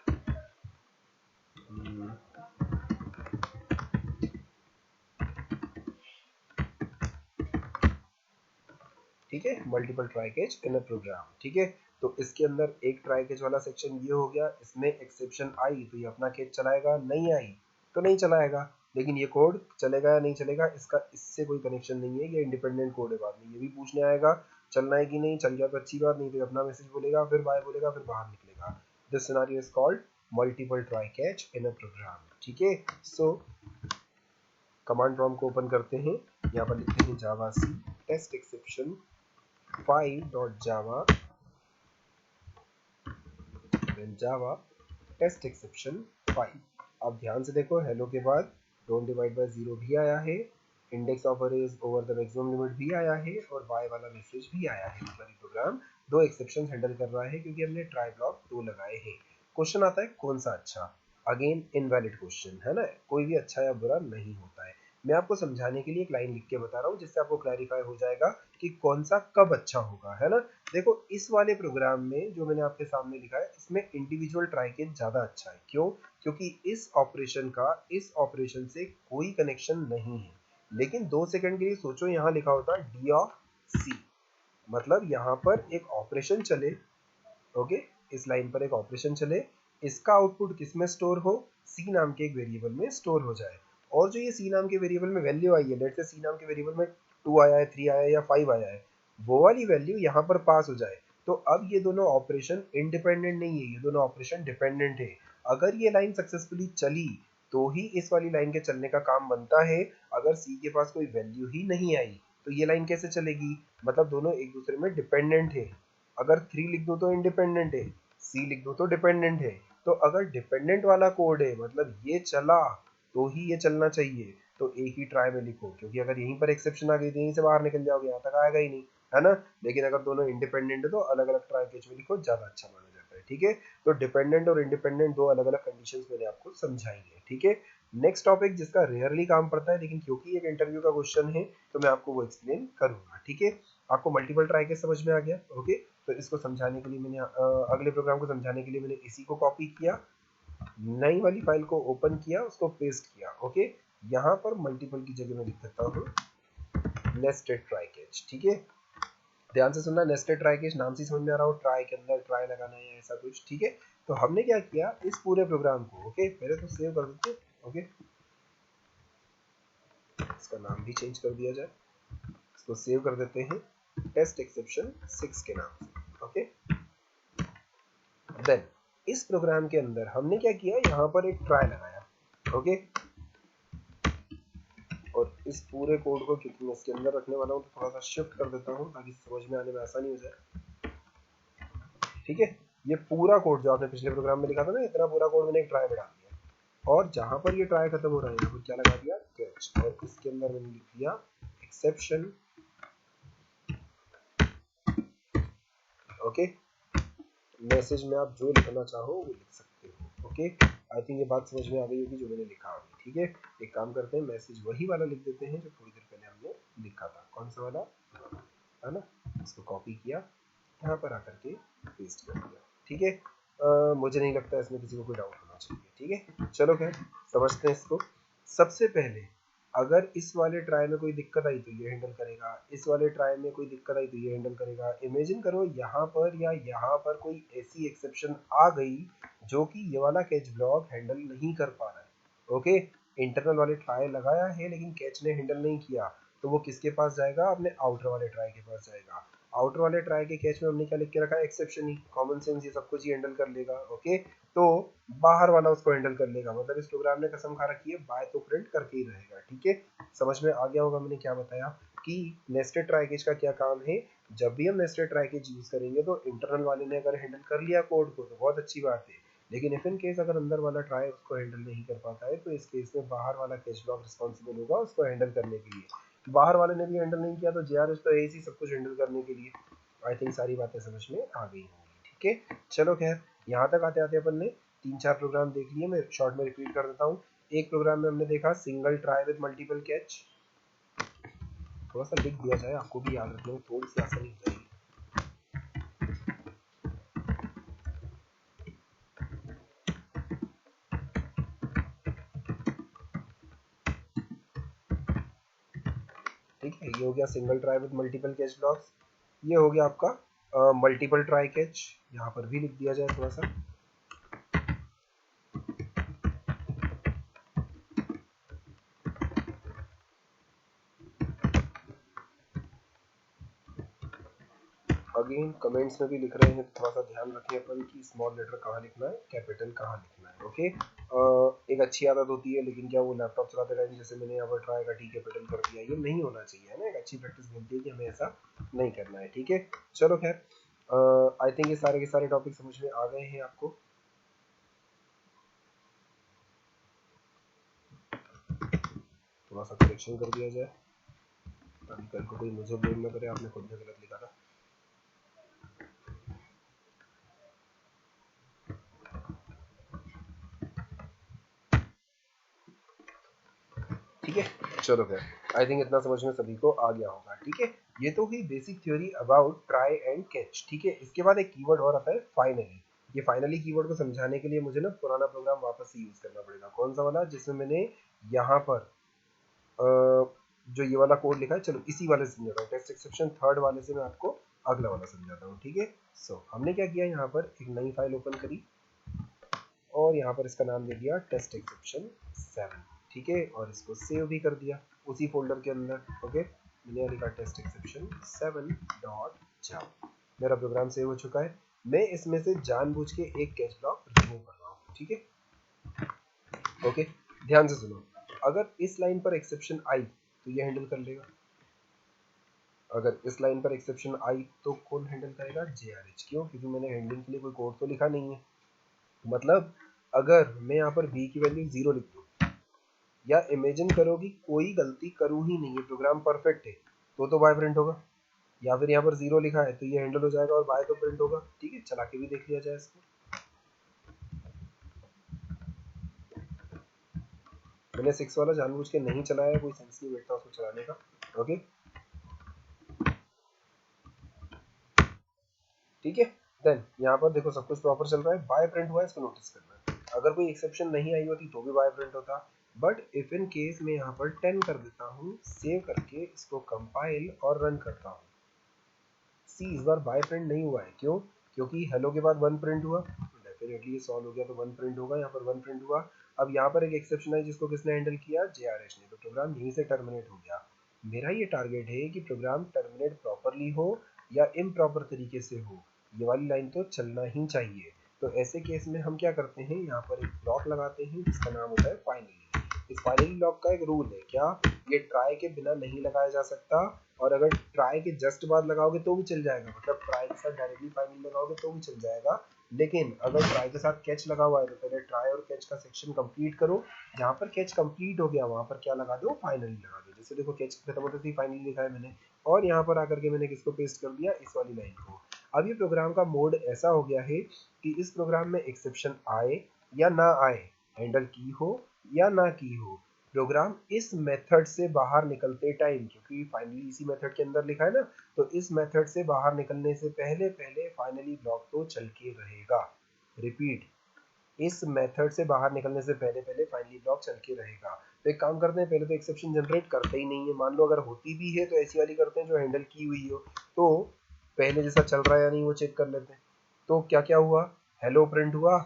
ठीक है, multiple try catch in a program, ठीक है। तो इसके अंदर एक ट्राई कैच वाला सेक्शन ये हो गया, इसमें एक्सेप्शन आई तो ये अपना कैच चलाएगा, नहीं आई तो नहीं चलाएगा। लेकिन ये कोड चलेगा या नहीं चलेगा इसका इससे कोई कनेक्शन नहीं है, ये इंडिपेंडेंट कोड है। बाद में ये भी पूछने आएगा चलना है कि नहीं, चल गया तो अच्छी बात, नहीं तो अपना मैसेज बोलेगा, फिर बाय बोलेगा, फिर बाहर निकलेगा। This scenario is called multiple try catch in a program, ठीक है। सो कमांड प्रॉम्प्ट को ओपन करते हैं, यहाँ पर लिखते हैं Java C test exception 5.java then java test exception 5। अब ध्यान से देखो, हेलो के बाद डोंट डिवाइड बाय 0 भी आया है, index of arrays over the maximum limit भी आया है, और y वाला मैसेज भी आया है। मतलब ये प्रोग्राम 2 एक्सेप्शन हैंडल कर रहा है क्योंकि हमने ट्राई ब्लॉक 2 लगाए हैं। क्वेश्चन आता है कौन सा अच्छा, अगेन इनवैलिड क्वेश्चन है ना, कोई भी अच्छा या बुरा नहीं होता है। मैं आपको समझाने के लिए एक लाइन लिख के बता रहा हूँ जिससे आपको क्लैरिफाई हो जाएगा कि कौन सा कब अच्छा होगा, है ना। देखो इस वाले प्रोग्राम में जो मैंने आपके सामने लिखा है, इसमें इंडिविजुअल ट्राई कैच ज्यादा अच्छा है। क्यों? क्योंकि इस ऑपरेशन का इस ऑपरेशन से कोई कनेक्शन नहीं है। लेकिन 2 सेकंड के लिए सोचो, यहाँ लिखा होता डी ऑफ सी, मतलब यहाँ पर एक ऑपरेशन चले, ओके, इस लाइन पर एक ऑपरेशन चले, इसका आउटपुट किस में स्टोर हो, सी नाम के एक वेरिएबल में स्टोर हो जाए। और जो ये सी नाम के वेरिएबल में वैल्यू आई है, लेट्स से सी नाम के वेरिएबल में 2 आया है, 3 आया है या 5 आया है, वो वाली वैल्यू यहाँ पर पास हो जाए। तो अब ये दोनों ऑपरेशन इंडिपेंडेंट नहीं है, ये दोनों ऑपरेशन डिपेंडेंट है। अगर ये लाइन सक्सेसफुली चली तो ही इस वाली लाइन के चलने का काम बनता है। अगर सी के पास कोई वैल्यू ही नहीं आई तो ये लाइन कैसे चलेगी, मतलब दोनों एक दूसरे में डिपेंडेंट है। अगर 3 लिख दो तो इंडिपेंडेंट है, सी लिख दो तो डिपेंडेंट है। तो अगर डिपेंडेंट वाला कोड है, मतलब ये चला तो ही ये चलना चाहिए, तो एक ही ट्राई में लिखो, क्योंकि अगर यहीं पर एक्सेप्शन आ गई तो यहीं से बाहर निकल जाओगे, यहाँ तक आएगा ही नहीं, है ना। लेकिन अगर दोनों इंडिपेंडेंट है तो अलग अलग ट्राई कैच में लिखो, ज्यादा अच्छा माना जाता है, ठीक है। तो डिपेंडेंट और इंडिपेंडेंट दो अलग अलग कंडीशंस मैंने आपको समझाई है, ठीक है। नेक्स्ट टॉपिक जिसका रेयरली काम पड़ता है, लेकिन क्योंकि एक इंटरव्यू का क्वेश्चन है तो मैं आपको वो एक्सप्लेन करूंगा, ठीक है। आपको मल्टीपल ट्राई कैच समझ में आ गया, ओके। तो इसको समझाने के लिए मैंने अगले प्रोग्राम को समझाने के लिए मैंने इसी को कॉपी किया, नई वाली फाइल को ओपन किया, उसको पेस्ट किया। ओके, यहाँ पर मल्टीपल की जगह मैं लिख देता हूँ नेस्टेड ट्राई कैच। ठीक है, ध्यान से सुनना, नेस्टेड ट्राई कैच नाम से समझ में आ रहा हो, ट्राई के अंदर ट्राई लगाना है ऐसा कुछ। ठीक है, तो हमने क्या किया इस पूरे प्रोग्राम को, ओके पहले तो सेव कर देते। ओके, इसका नाम भी चेंज कर दिया जाए, इसको सेव कर देते हैं टेस्ट एक्सेप्शन 6 के नाम से। ओके, देन इस प्रोग्राम के अंदर हमने क्या किया, यहाँ पर एक ट्राई लगाया। ओके, और इस पूरे कोड को क्योंकि मैं इसके अंदर रखने वाला हूँ तो थोड़ा सा शिफ्ट कर देता हूँ ताकि समझ में आने में आसानी हो जाए। ठीक है, ये पूरा कोड जो आपने पिछले प्रोग्राम में लिखा था ना, इतना पूरा कोड मैंने एक ट्राई में डाल दिया, और जहां पर ये ट्राई खत्म हो रहा है यहाँ पर क्या लगा दिया, कैच, और इसके अंदर मैंने लिख दिया एक्सेप्शन। ओके, मैसेज में आप जो लिखना चाहो वो लिख सकते हो। ओके, आई थिंक ये बात समझ में आ गई होगी जो मैंने लिखा अभी। ठीक है, एक काम करते हैं, मैसेज वही वाला लिख देते हैं जो थोड़ी देर पहले हमने लिखा था। कौन सा वाला, है ना, इसको कॉपी किया, यहाँ पर आकर के पेस्ट कर दिया। ठीक है, मुझे नहीं लगता इसमें किसी को कोई डाउट होना चाहिए। ठीक है, चलो खैर समझते हैं इसको। सबसे पहले अगर इस वाले ट्राई में कोई दिक्कत आई तो ये हैंडल करेगा, इस वाले ट्राई में कोई दिक्कत आई तो ये हैंडल करेगा। इमेजिन करो यहाँ पर या यहाँ पर कोई ऐसी एक्सेप्शन आ गई जो कि ये वाला कैच ब्लॉक हैंडल नहीं कर पा रहा है। ओके, इंटरनल वाले ट्राई लगाया है लेकिन कैच ने हैंडल नहीं किया, तो वो किसके पास जाएगा, अपने आउटर वाले ट्राई के पास जाएगा। आउटर वाले ट्राई के कैच में हमने क्या लिख के रखा है, एक्सेप्शन ही, कॉमन सेंस, ये सब कुछ ही हैंडल कर लेगा। ओके, तो बाहर वाला उसको हैंडल कर लेगा, मतलब इस प्रोग्राम ने कसम खा रखी है बाय तो प्रिंट करके ही रहेगा। ठीक है, समझ में आ गया होगा मैंने क्या बताया कि नेस्टेड ट्राई कैच का क्या काम है। जब भी हम नेस्टेड ट्राई कैच यूज करेंगे तो इंटरनल वाले ने अगर हैंडल कर लिया कोड को तो बहुत अच्छी बात है, लेकिन इफ इन केस अगर अंदर वाला ट्राई उसको हैंडल नहीं कर पाता है तो इस केस में बाहर वाला कैच ब्लॉक रिस्पॉन्सिबल होगा उसको हैंडल करने के लिए। बाहर वाले ने भी हैंडल नहीं किया तो जेआरएस तो है ही सब कुछ हैंडल करने के लिए। आई थिंक सारी बातें समझ में आ गई होंगी। ठीक है, चलो खैर यहाँ तक आते आते अपन ने 3-4 प्रोग्राम देख लिए। मैं शॉर्ट में रिपीट कर देता हूँ। एक प्रोग्राम में हमने देखा single try with multiple catch, थोड़ा सा लिख दिया जाए आपको भी याद रखने में थोड़ी सी आसानी हो जाएगी। ठीक है, ये हो गया single try with multiple catch blocks. ये हो गया आपका मल्टीपल ट्राई कैच, यहाँ पर भी लिख दिया जाए थोड़ा सा। अगेन कमेंट्स में भी लिख रहे हैं तो थोड़ा सा ध्यान रखें अपन कि स्मॉल लेटर कहाँ लिखना है, कैपिटल कहाँ लिखना है। ओके, एक अच्छी आदत होती है, लेकिन क्या वो लैपटॉप चलाते टाइम जैसे मैंने यहाँ पर ट्राई का टी कैपिटल कर दिया, ये नहीं होना चाहिए, है ना। एक अच्छी प्रैक्टिस मिलती है कि हमें ऐसा नहीं करना है। ठीक है, चलो खैर आई थिंक ये सारे के सारे टॉपिक समझ में आ गए हैं आपको। थोड़ा सा करेक्शन कर दिया जाए ताकि कल को कोई मुझे ब्लेम न करे आपने खुद ने गलत लिखा था। ठीक है, चलो फिर आई थिंक इतना समझ में सभी को आ गया होगा। ठीक है, ये तो हुई basic theory about try and catch. ठीक है, इसके बाद एक कीवर्ड और आता है फाइनली। ये फाइनली कीवर्ड को समझाने के लिए मुझे ना पुराना प्रोग्राम वापस से यूज करना पड़ेगा। कौन सा वाला, जिसमें मैंने यहाँ पर जो ये वाला कोड लिखा है, चलो इसी वाले से समझाता हूँ, टेस्ट एक्सेप्शन थर्ड वाले से मैं आपको अगला वाला समझाता हूँ। ठीक है, सो हमने क्या किया, यहाँ पर एक नई फाइल ओपन करी और यहाँ पर इसका नाम दे दिया टेस्ट एक्सेप्शन 7। ठीक है, और इसको सेव भी कर दिया उसी फोल्डर के अंदर। ओके, मैंने लिखा टेस्ट एक्सेप्शन 7 डॉट जावा। मेरा प्रोग्राम सेव हो चुका है। मैं इसमें से जानबूझ के एक कैच ब्लॉक रिमूव कर रहा हूँ। ठीक है, ओके, ध्यान से सुनो, अगर इस लाइन पर एक्सेप्शन आई तो ये हैंडल कर लेगा, अगर इस लाइन पर एक्सेप्शन आई तो कौन हैंडल करेगा, जेआरएच। क्यों, क्योंकि मैंने हैंडलिंग के लिए कोई कोड तो लिखा नहीं है। मतलब अगर मैं यहाँ पर b की वैल्यू 0 लिख दूँ, या इमेजिन करो कि कोई गलती करूँ ही नहीं है, प्रोग्राम परफेक्ट है, तो बाय प्रिंट होगा। या फिर यहाँ पर 0 लिखा है तो ये हैंडल हो जाएगा और बाय तो प्रिंट होगा। ठीक है, चला के भी देख लिया जाए इसको। मैंने 6 वाला जानबूझ के नहीं चलाया, कोई सेंस नहीं बैठता उसको चलाने का। ओके, ठीक है, देन यहाँ पर देखो सब कुछ प्रॉपर चल रहा है, बाय प्रिंट हुआ है, इसको नोटिस करना है। अगर कोई एक्सेप्शन नहीं आई होती तो भी बाय प्रिंट होता। बट इफ इन केस मैं यहाँ पर 10 कर देता हूँ, सेव करके इसको कंपाइल और रन करता हूँ, सी इस बार बाय प्रिंट नहीं हुआ है। क्यों? क्योंकि हेलो के बाद 1 प्रिंट हुआ, तो डेफिनेटली ये सॉल्व हो गया, तो 1 प्रिंट होगा, यहाँ पर 1 प्रिंट हुआ। अब यहाँ पर एक एक्सेप्शन है जिसको किसने हैंडल किया? JRH ने, तो प्रोग्राम यहीं से टर्मिनेट हो गया। मेरा ये टारगेट है कि प्रोग्राम टर्मिनेट प्रॉपरली हो या इम्प्रॉपर तरीके से हो, ये वाली लाइन तो चलना ही चाहिए। तो ऐसे केस में हम क्या करते हैं, यहाँ पर एक ब्लॉक लगाते हैं जिसका नाम होता है फाइनली। इस फाइनली ब्लॉक का एक रूल है, क्या? ये ट्राई के बिना नहीं लगाया जा सकता, और अगर ट्राई के जस्ट बाद लगाओगे तो भी चल जाएगा, मतलब ट्राई के साथ डायरेक्टली फाइनली लगाओगे तो भी चल जाएगा। लेकिन अगर ट्राई के साथ कैच लगा हुआ है तो पहले ट्राई और कैच का सेक्शन कंप्लीट करो, जहाँ पर कैच कंप्लीट हो गया वहां पर क्या लगा दो? फाइनली लगा दो। जैसे देखो कैच खत्म होती थी, फाइनली लिखा है मैंने, और यहाँ पर आकर के मैंने किसको पेस्ट कर दिया? इस वाली लाइन को। अब ये प्रोग्राम का मोड ऐसा हो गया है कि इस प्रोग्राम में एक्सेप्शन आए या ना आए, हैंडल की हो या ना की हो, प्रोग्राम इस मेथड से बाहर निकलते टाइम, क्योंकि फाइनली इसी मेथड के अंदर लिखा है ना, तो इस मेथड से बाहर निकलने से पहले पहले फाइनली ब्लॉक तो चल के रहेगा। रिपीट, इस मेथड से बाहर निकलने से पहले पहले फाइनली ब्लॉक चल के रहेगा। तो एक काम करते हैं, पहले तो एक्सेप्शन जनरेट करते ही नहीं है, मान लो अगर होती भी है तो ऐसी वाली करते हैं जो हैंडल की हुई हो, तो पहले जैसा चल रहा है या नहीं वो चेक कर लेते हैं। तो क्या क्या हुआ? हेलो प्रिंट हुआ,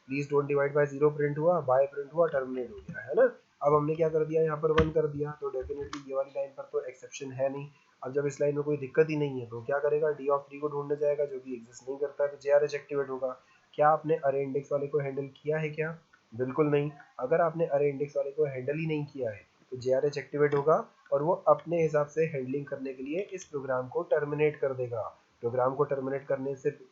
please don't divide by 0 print हुआ, बाय प्रिंट हुआ, टर्मिनेट हो गया, है ना। अब हमने क्या कर दिया, यहाँ पर 1 कर दिया, तो डेफिनेटली ये वाली लाइन पर तो एक्सेप्शन है नहीं। अब जब इस लाइन में कोई दिक्कत ही नहीं है तो क्या करेगा? डी ऑफ 3 को ढूंढने जाएगा, जो कि एग्जिस्ट नहीं करता है, तो JRH एक्टिवेट होगा। क्या आपने अरे इंडेक्स वाले को हैंडल किया है क्या? बिल्कुल नहीं। अगर आपने अरे इंडेक्स वाले को हैंडल ही नहीं किया है तो JRH एक्टिवेट होगा और वो अपने हिसाब से हैंडलिंग करने के लिए इस प्रोग्राम को टर्मिनेट कर देगा। प्रोग्राम को टर्मिनेट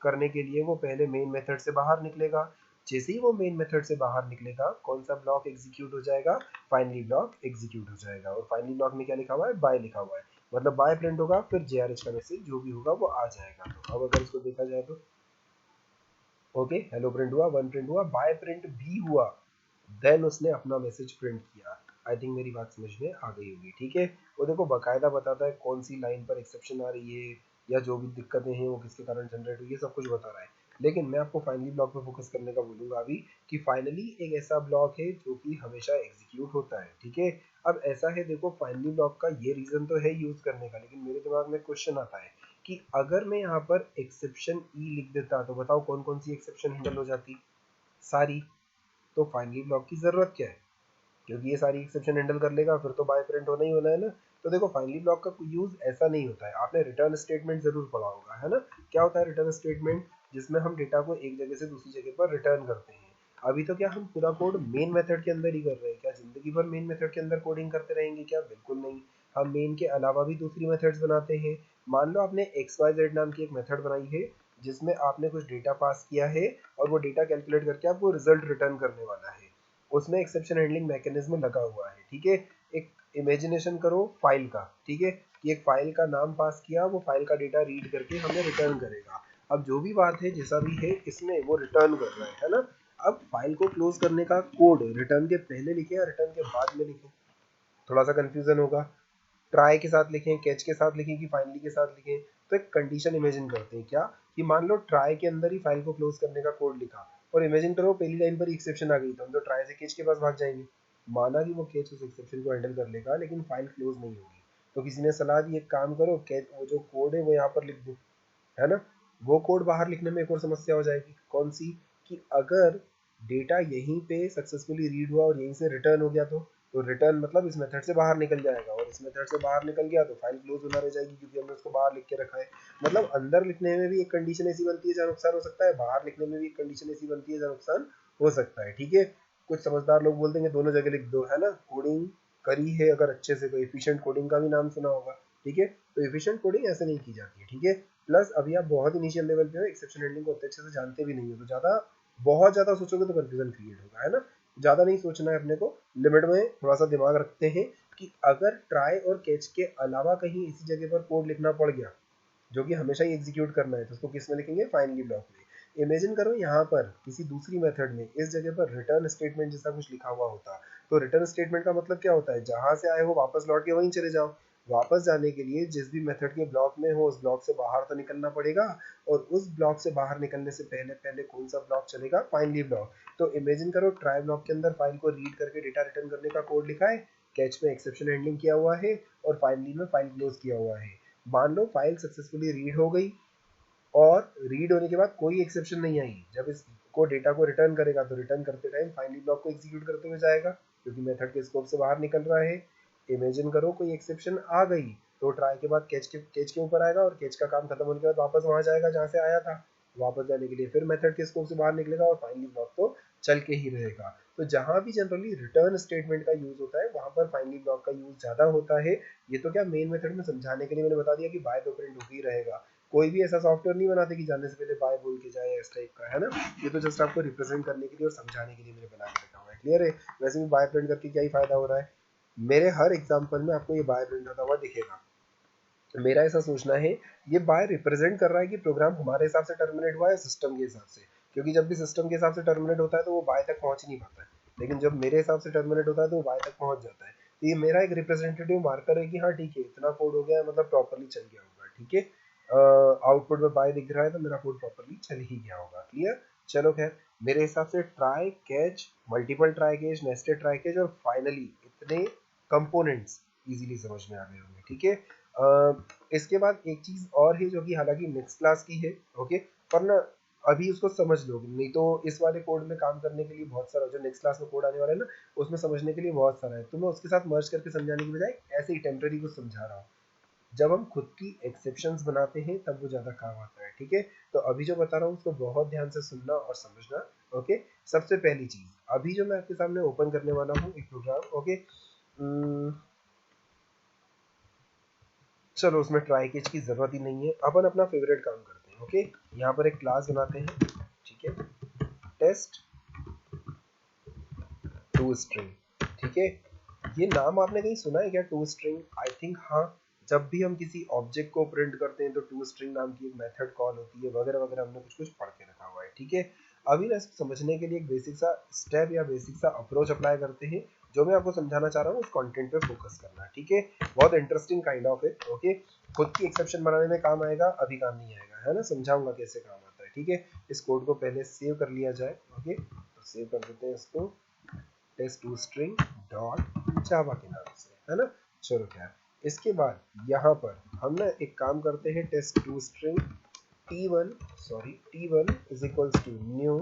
करने के लिए वो पहले मेन मेथड से बाहर निकलेगा। जैसे ही वो मेन मेथड से बाहर निकलेगा, कौन सा ब्लॉक एग्जीक्यूट हो जाएगा? फाइनली ब्लॉक एग्जीक्यूट हो जाएगा। और फाइनली ब्लॉक में क्या लिखा हुआ है? बाय लिखा हुआ है, मतलब बाय प्रिंट होगा, फिर JRH का मैसेज जो भी होगा वो आ जाएगा। तो अब अगर इसको देखा जाए तो ओके, हेलो प्रिंट हुआ, 1 प्रिंट हुआ, बाय प्रिंट भी हुआ, देन उसने अपना मैसेज प्रिंट किया। आई थिंक मेरी बात समझ में आ गई होगी, ठीक है। वो देखो बाकायदा बताता है कौन सी लाइन पर एक्सेप्शन आ रही है या जो भी दिक्कतें हैं वो किसके कारण जनरेट हुई है, सब कुछ बता रहा है। लेकिन मैं आपको फाइनली ब्लॉक पे फोकस करने का बोलूंगा अभी, कि फाइनली एक ऐसा ब्लॉक है जो कि हमेशा एग्जीक्यूट होता है, ठीक है। अब ऐसा है, देखो फाइनली ब्लॉक का ये रीजन तो है यूज करने का, लेकिन मेरे दिमाग में क्वेश्चन आता है कि अगर मैं यहाँ पर एक्सेप्शन ई लिख देता तो बताओ कौन कौन सी एक्सेप्शन हैंडल हो जाती? सारी। तो फाइनली ब्लॉक की जरूरत क्या है? क्योंकि ये सारी एक्सेप्शन हैंडल कर लेगा, फिर तो बाय प्रिंट होना ही होना है ना। तो देखो फाइनली ब्लॉक का यूज ऐसा नहीं होता है। आपने रिटर्न स्टेटमेंट जरूर पढ़ा होगा, है ना। क्या होता है रिटर्न स्टेटमेंट? जिसमें हम डेटा को एक जगह से दूसरी जगह पर रिटर्न करते हैं। अभी तो क्या हम पूरा कोड मेन मेथड के अंदर ही कर रहे हैं? क्या जिंदगी भर मेन मेथड के अंदर कोडिंग करते रहेंगे क्या? बिल्कुल नहीं। हम मेन के अलावा भी दूसरी मेथड्स बनाते हैं। मान लो आपने XYZ नाम की एक मेथड बनाई है जिसमें आपने कुछ डेटा पास किया है और वो डेटा कैलकुलेट करके आपको रिजल्ट रिटर्न करने वाला है। उसमें एक्सेप्शन हैंडलिंग मैकेनिज्म लगा हुआ है, ठीक है। एक इमेजिनेशन करो फाइल का, ठीक है, कि एक फाइल का नाम पास किया, वो फाइल का डेटा रीड करके हमें रिटर्न करेगा। अब जो भी बात है जैसा भी है इसमें वो रिटर्न कर रहा है ना। अब फाइल को क्लोज करने का कोड रिटर्न के पहले लिखे या रिटर्न के बाद में लिखे? थोड़ा सा कंफ्यूजन होगा। ट्राई के साथ लिखें, कैच के साथ लिखें कि फाइनली के साथ लिखें? तो एक कंडीशन इमेजिन करते हैं, क्या कि मान लो ट्राई के अंदर ही फाइल को क्लोज करने का कोड लिखा, और इमेजिन करो पहली लाइन पर एक्सेप्शन आ गई, तो हम तो ट्राई से कैच के पास भाग जाएंगे। माना कि वो कैच उस एक्सेप्शन को हैंडल कर लेगा, लेकिन फाइल क्लोज नहीं होगी। तो किसी ने सलाह दी, एक काम करो, कैच वो जो कोड है वो यहाँ पर लिख दो, है ना। वो कोड बाहर लिखने में एक और समस्या हो जाएगी, कौन सी? कि अगर डेटा यहीं पे सक्सेसफुली रीड हुआ और यहीं से रिटर्न हो गया तो रिटर्न मतलब इस मेथड से बाहर निकल जाएगा, और इस मेथड से बाहर निकल गया तो फाइल क्लोज होना रह जाएगी, क्योंकि हमने उसको बाहर लिख के रखा है। मतलब अंदर लिखने में भी एक कंडीशन ऐसी बनती है जहाँ नुकसान हो सकता है, बाहर लिखने में भी एक कंडीशन ऐसी बनती है जहाँ नुकसान हो सकता है, ठीक है। कुछ समझदार लोग बोल देंगे दोनों जगह लिख दो, है ना। कोडिंग करी है अगर अच्छे से, तो एफिशिएंट कोडिंग का भी नाम सुना होगा, ठीक है। तो एफिशिएंट कोडिंग ऐसे नहीं की जाती है, ठीक है। प्लस अभी आप बहुत इनिशियल लेवल पे हो, एक्सेप्शन हैंडलिंग को अच्छे से जानते भी नहीं हो, तो बहुत ज्यादा सोचोगे तो कंफ्यूजन क्रिएट होगा, है ना। ज्यादा नहीं सोचना है अपने को, लिमिट में थोड़ा सा दिमाग रखते हैं कि अगर ट्राई और कैच के अलावा कहीं इसी जगह पर कोड लिखना पड़ गया जो कि हमेशा ही एग्जीक्यूट करना है, तो उसको किस में लिखेंगे? फाइनली ब्लॉक में। इमेजिन करो यहाँ पर किसी दूसरी मेथड में इस जगह पर रिटर्न स्टेटमेंट जैसा कुछ लिखा हुआ होता, तो रिटर्न स्टेटमेंट का मतलब क्या होता है? जहां से आए हो वापस लौट के वहीं चले जाओ। वापस जाने के लिए जिस भी मेथड के ब्लॉक में हो उस ब्लॉक से बाहर तो निकलना पड़ेगा, और उस ब्लॉक से बाहर निकलने से पहले पहले कौन सा ब्लॉक चलेगा, फाइनली ब्लॉक। तो इमेजिन करो ट्राई ब्लॉक के अंदर फाइल को रीड करके डेटा रिटर्न करने का कोड लिखा है, कैच में एक्सेप्शन हैंडलिंग किया हुआ है और फाइनली में फाइल क्लोज किया हुआ है। मान लो फाइल सक्सेसफुली रीड हो गई और रीड होने के बाद कोई एक्सेप्शन नहीं आई, जब इसको डेटा को रिटर्न करेगा तो रिटर्न करते टाइम फाइनली ब्लॉक को एग्जीक्यूट करते हुए जाएगा क्योंकि मेथड के स्कोप से बाहर निकल रहा है। इमेजिन करो कोई एक्सेप्शन आ गई तो ट्राई के बाद कैच के ऊपर आएगा और कैच का काम खत्म होने के बाद वापस वहां जाएगा जहां से आया था। वापस जाने के लिए फिर मेथड के स्कोप से बाहर निकलेगा और फाइनली ब्लॉक तो चल के ही रहेगा। तो जहां भी जनरली रिटर्न स्टेटमेंट का यूज होता है वहां पर फाइनली ब्लॉक का यूज ज्यादा होता है। ये तो क्या मेन मेथड में समझाने के लिए मैंने बता दिया कि बाय तो प्रिंट हो ही रहेगा। कोई भी ऐसा सॉफ्टवेयर नहीं बनाते कि जाने से पहले बाय बोल के जाए इस टाइप का, है ना। ये तो जस्ट आपको रिप्रेजेंट करने के लिए और समझाने के लिए मैंने बना के रखा हुआ है। क्लियर है। वैसे भी बाय प्रिंट करके क्या ही फायदा हो रहा है, मेरे हर एग्जांपल में आपको ये बाय प्रिंट होता हुआ दिखेगा। मेरा ऐसा सोचना है ये बाय रिप्रेजेंट कर रहा है कि प्रोग्राम हमारे हिसाब से टर्मिनेट हुआ है सिस्टम के हिसाब से, क्योंकि जब भी सिस्टम के हिसाब से टर्मिनेट होता है तो वो बाय तक पहुंच नहीं पाता है, लेकिन जब मेरे हिसाब से टर्मिनेट होता है तो वो बाय तक पहुंच जाता है। तो ये मेरा एक रिप्रेजेंटेटिव मार्कर है कि हाँ ठीक है इतना कोड हो गया है, मतलब प्रॉपरली चल गया होगा। ठीक है, आउटपुट में बाय दिख रहा है तो मेरा कोड प्रॉपरली चल ही गया होगा। क्लियर। चलो खैर, मेरे हिसाब से try catch, multiple try catch, nested try catch और फाइनली इतने कंपोनेंट्स इजीली समझ में आ गए होंगे। ठीक है, इसके बाद एक चीज और है जो कि हालांकि नेक्स्ट क्लास की है, ओके, पर ना अभी उसको समझ लो, नहीं तो इस वाले कोड में काम करने के लिए बहुत सारा, जो नेक्स्ट क्लास में कोड आने वाला है ना उसमें समझने के लिए बहुत सारा है, तो मैं उसके साथ मर्ज करके समझाने की बजाय ऐसे ही टेम्पररी कुछ समझा रहा हूँ। जब हम खुद की एक्सेप्शंस बनाते हैं तब वो ज्यादा काम आता है। ठीक है, तो अभी जो बता रहा हूँ उसको बहुत ध्यान से सुनना और समझना। ओके, सबसे पहली चीज अभी जो मैं आपके सामने ओपन करने वाला हूँ एक प्रोग्राम। ओके, चलो उसमें ट्राई केज की जरूरत ही नहीं है, अपन अपना फेवरेट काम करते हैं। ओके, यहाँ पर एक क्लास बनाते हैं। ठीक है, टेस्ट टू स्ट्रिंग। ठीक है, ये नाम आपने कहीं सुना है क्या, टू स्ट्रिंग? आई थिंक हाँ, जब भी हम किसी ऑब्जेक्ट को प्रिंट करते हैं तो टू स्ट्रिंग नाम की एक मेथड कॉल होती है वगैरह वगैरह, हमने कुछ कुछ पढ़ के रखा हुआ है। ठीक है, अभी ना इसको समझने के लिए एक बेसिक सा स्टेप या बेसिक सा अप्रोच अप्लाई करते हैं। जो मैं आपको समझाना चाह रहा हूँ उस कंटेंट पे फोकस करना। ठीक है, बहुत इंटरेस्टिंग काइंड ऑफ है। ओके, खुद की एक्सेप्शन बनाने में काम आएगा, अभी काम नहीं आएगा, है ना, समझाऊंगा कैसे काम आता है। ठीक है, इस कोड को पहले सेव कर लिया जाए। ओके, तो सेव कर देते हैं इसको test2string जावा के नाम से, है ना। चलो खैर, इसके बाद यहाँ पर हम ना एक काम करते हैं, test2string t1 is equals to new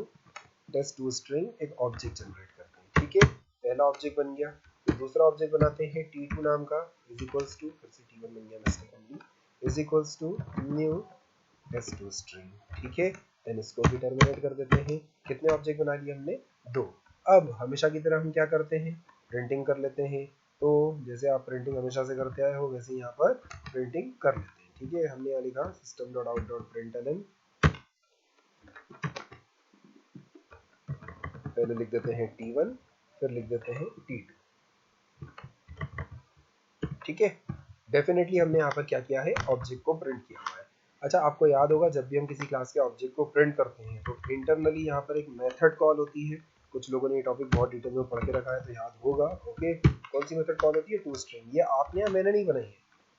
test2string, एक ऑब्जेक्ट जनरेट करते हैं। ठीक है, पहला ऑब्जेक्ट बन गया, फिर दूसरा ऑब्जेक्ट बनाते हैं t2 नाम का, इज इक्वल्स टू, फिर से t1 बन गया mistakenly, is equals to new test2string। ठीक है, देन इसको भी टर्मिनेट कर देते हैं। कितने ऑब्जेक्ट बना लिए हमने, दो। अब हमेशा की तरह हम क्या करते हैं, प्रिंटिंग कर लेते हैं। तो जैसे आप प्रिंटिंग हमेशा से करते आए हो वैसे यहाँ पर प्रिंटिंग कर लेते हैं। ठीक है, हमने यहाँ लिखा system.out.println, पहले लिख देते हैं t1, फिर लिख देते हैं t2। ठीक है, डेफिनेटली हमने यहाँ पर क्या किया है, ऑब्जेक्ट को प्रिंट किया हुआ है। अच्छा, आपको याद होगा जब भी हम किसी क्लास के ऑब्जेक्ट को प्रिंट करते हैं तो इंटरनली यहाँ पर एक मेथड कॉल होती है। कुछ लोगों ने ये टॉपिक बहुत डिटेल में पढ़ के रखा है तो याद होगा। ओके, कौन सी मेथड कॉल होती है, टू स्ट्रिंग। ये आपने या मैंने नहीं बनाई है,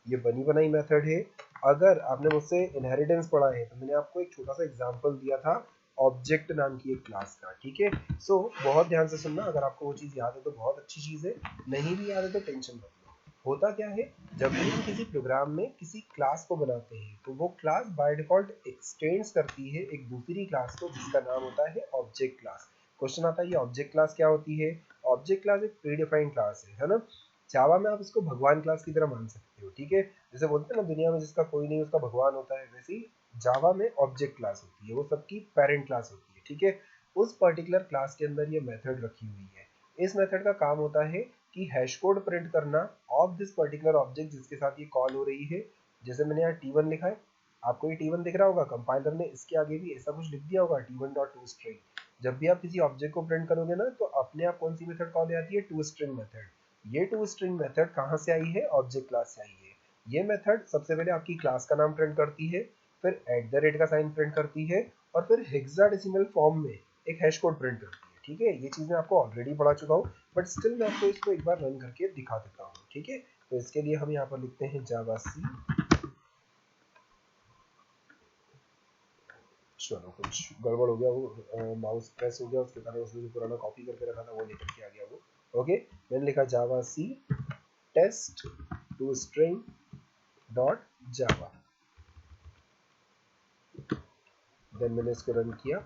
ये बनी बनाई मेथड है। अगर आपने मुझसे इनहेरिटेंस पढ़ा है तो मैंने आपको एक छोटा सा एग्जाम्पल दिया था ऑब्जेक्ट नाम की एक क्लास का। ठीक है, सो बहुत ध्यान से सुनना, अगर आपको वो चीज याद है तो बहुत अच्छी चीज है, नहीं भी याद है तो टेंशन मत लो। होता क्या है, जब भी हम किसी प्रोग्राम में किसी क्लास को बनाते हैं तो वो क्लास बाय डिफॉल्ट एक्सटेंड्स करती है एक दूसरी क्लास को जिसका नाम होता है ऑब्जेक्ट क्लास। क्वेश्चन आता है ये ऑब्जेक्ट क्लास क्या होती है। ऑब्जेक्ट क्लास एक प्रीडिफाइंड क्लास है ना। जावा में आप इसको भगवान क्लास की तरह मान सकते हो। ठीक है, जैसे बोलते हैं ना दुनिया में जिसका कोई नहीं उसका भगवान होता है, वैसे ही जावा में ऑब्जेक्ट क्लास होती है, वो सबकी पेरेंट क्लास होती है। ठीक है, उस पर्टिकुलर क्लास के अंदर ये मेथड रखी हुई है। इस मेथड का काम होता है कि हैश कोड प्रिंट करना ऑफ दिस पर्टिकुलर ऑब्जेक्ट जिसके साथ ये कॉल हो रही है। जैसे मैंने यहाँ t1 लिखा है, आपको ये t1 दिख रहा होगा, कंपाइलर ने इसके आगे भी ऐसा कुछ लिख दिया होगा t1.toString। जब भी आप किसी ऑब्जेक्ट को प्रिंट करोगे ना तो अपने आप कौन सी मेथड कॉल आती है, टू स्ट्रिंग मेथड। ये टू स्ट्रिंग मेथड कहाँ से आई है, ऑब्जेक्ट क्लास से आई है। ये मेथड सबसे पहले आपकी क्लास का नाम प्रिंट करती है, फिर @ का साइन प्रिंट करती है और फिर हेक्साडेसिमल फॉर्म में एक हैश कोड प्रिंट करती है। ठीक है, ये चीज मैं आपको ऑलरेडी पढ़ा चुका हूँ बट स्टिल मैं आपको इसको एक बार रन करके दिखा देता हूँ। ठीक है, तो इसके लिए हम यहाँ पर लिखते हैं जावा सी। चलो कुछ गड़बड़ हो गया, वो माउस प्रेस हो गया, उसके कारण उसने जो पुराना कॉपी करके रखा था वो लेकर के आ गया वो। ओके, मैंने लिखा Java C test to string dot Java, then मैंने इसको रन किया।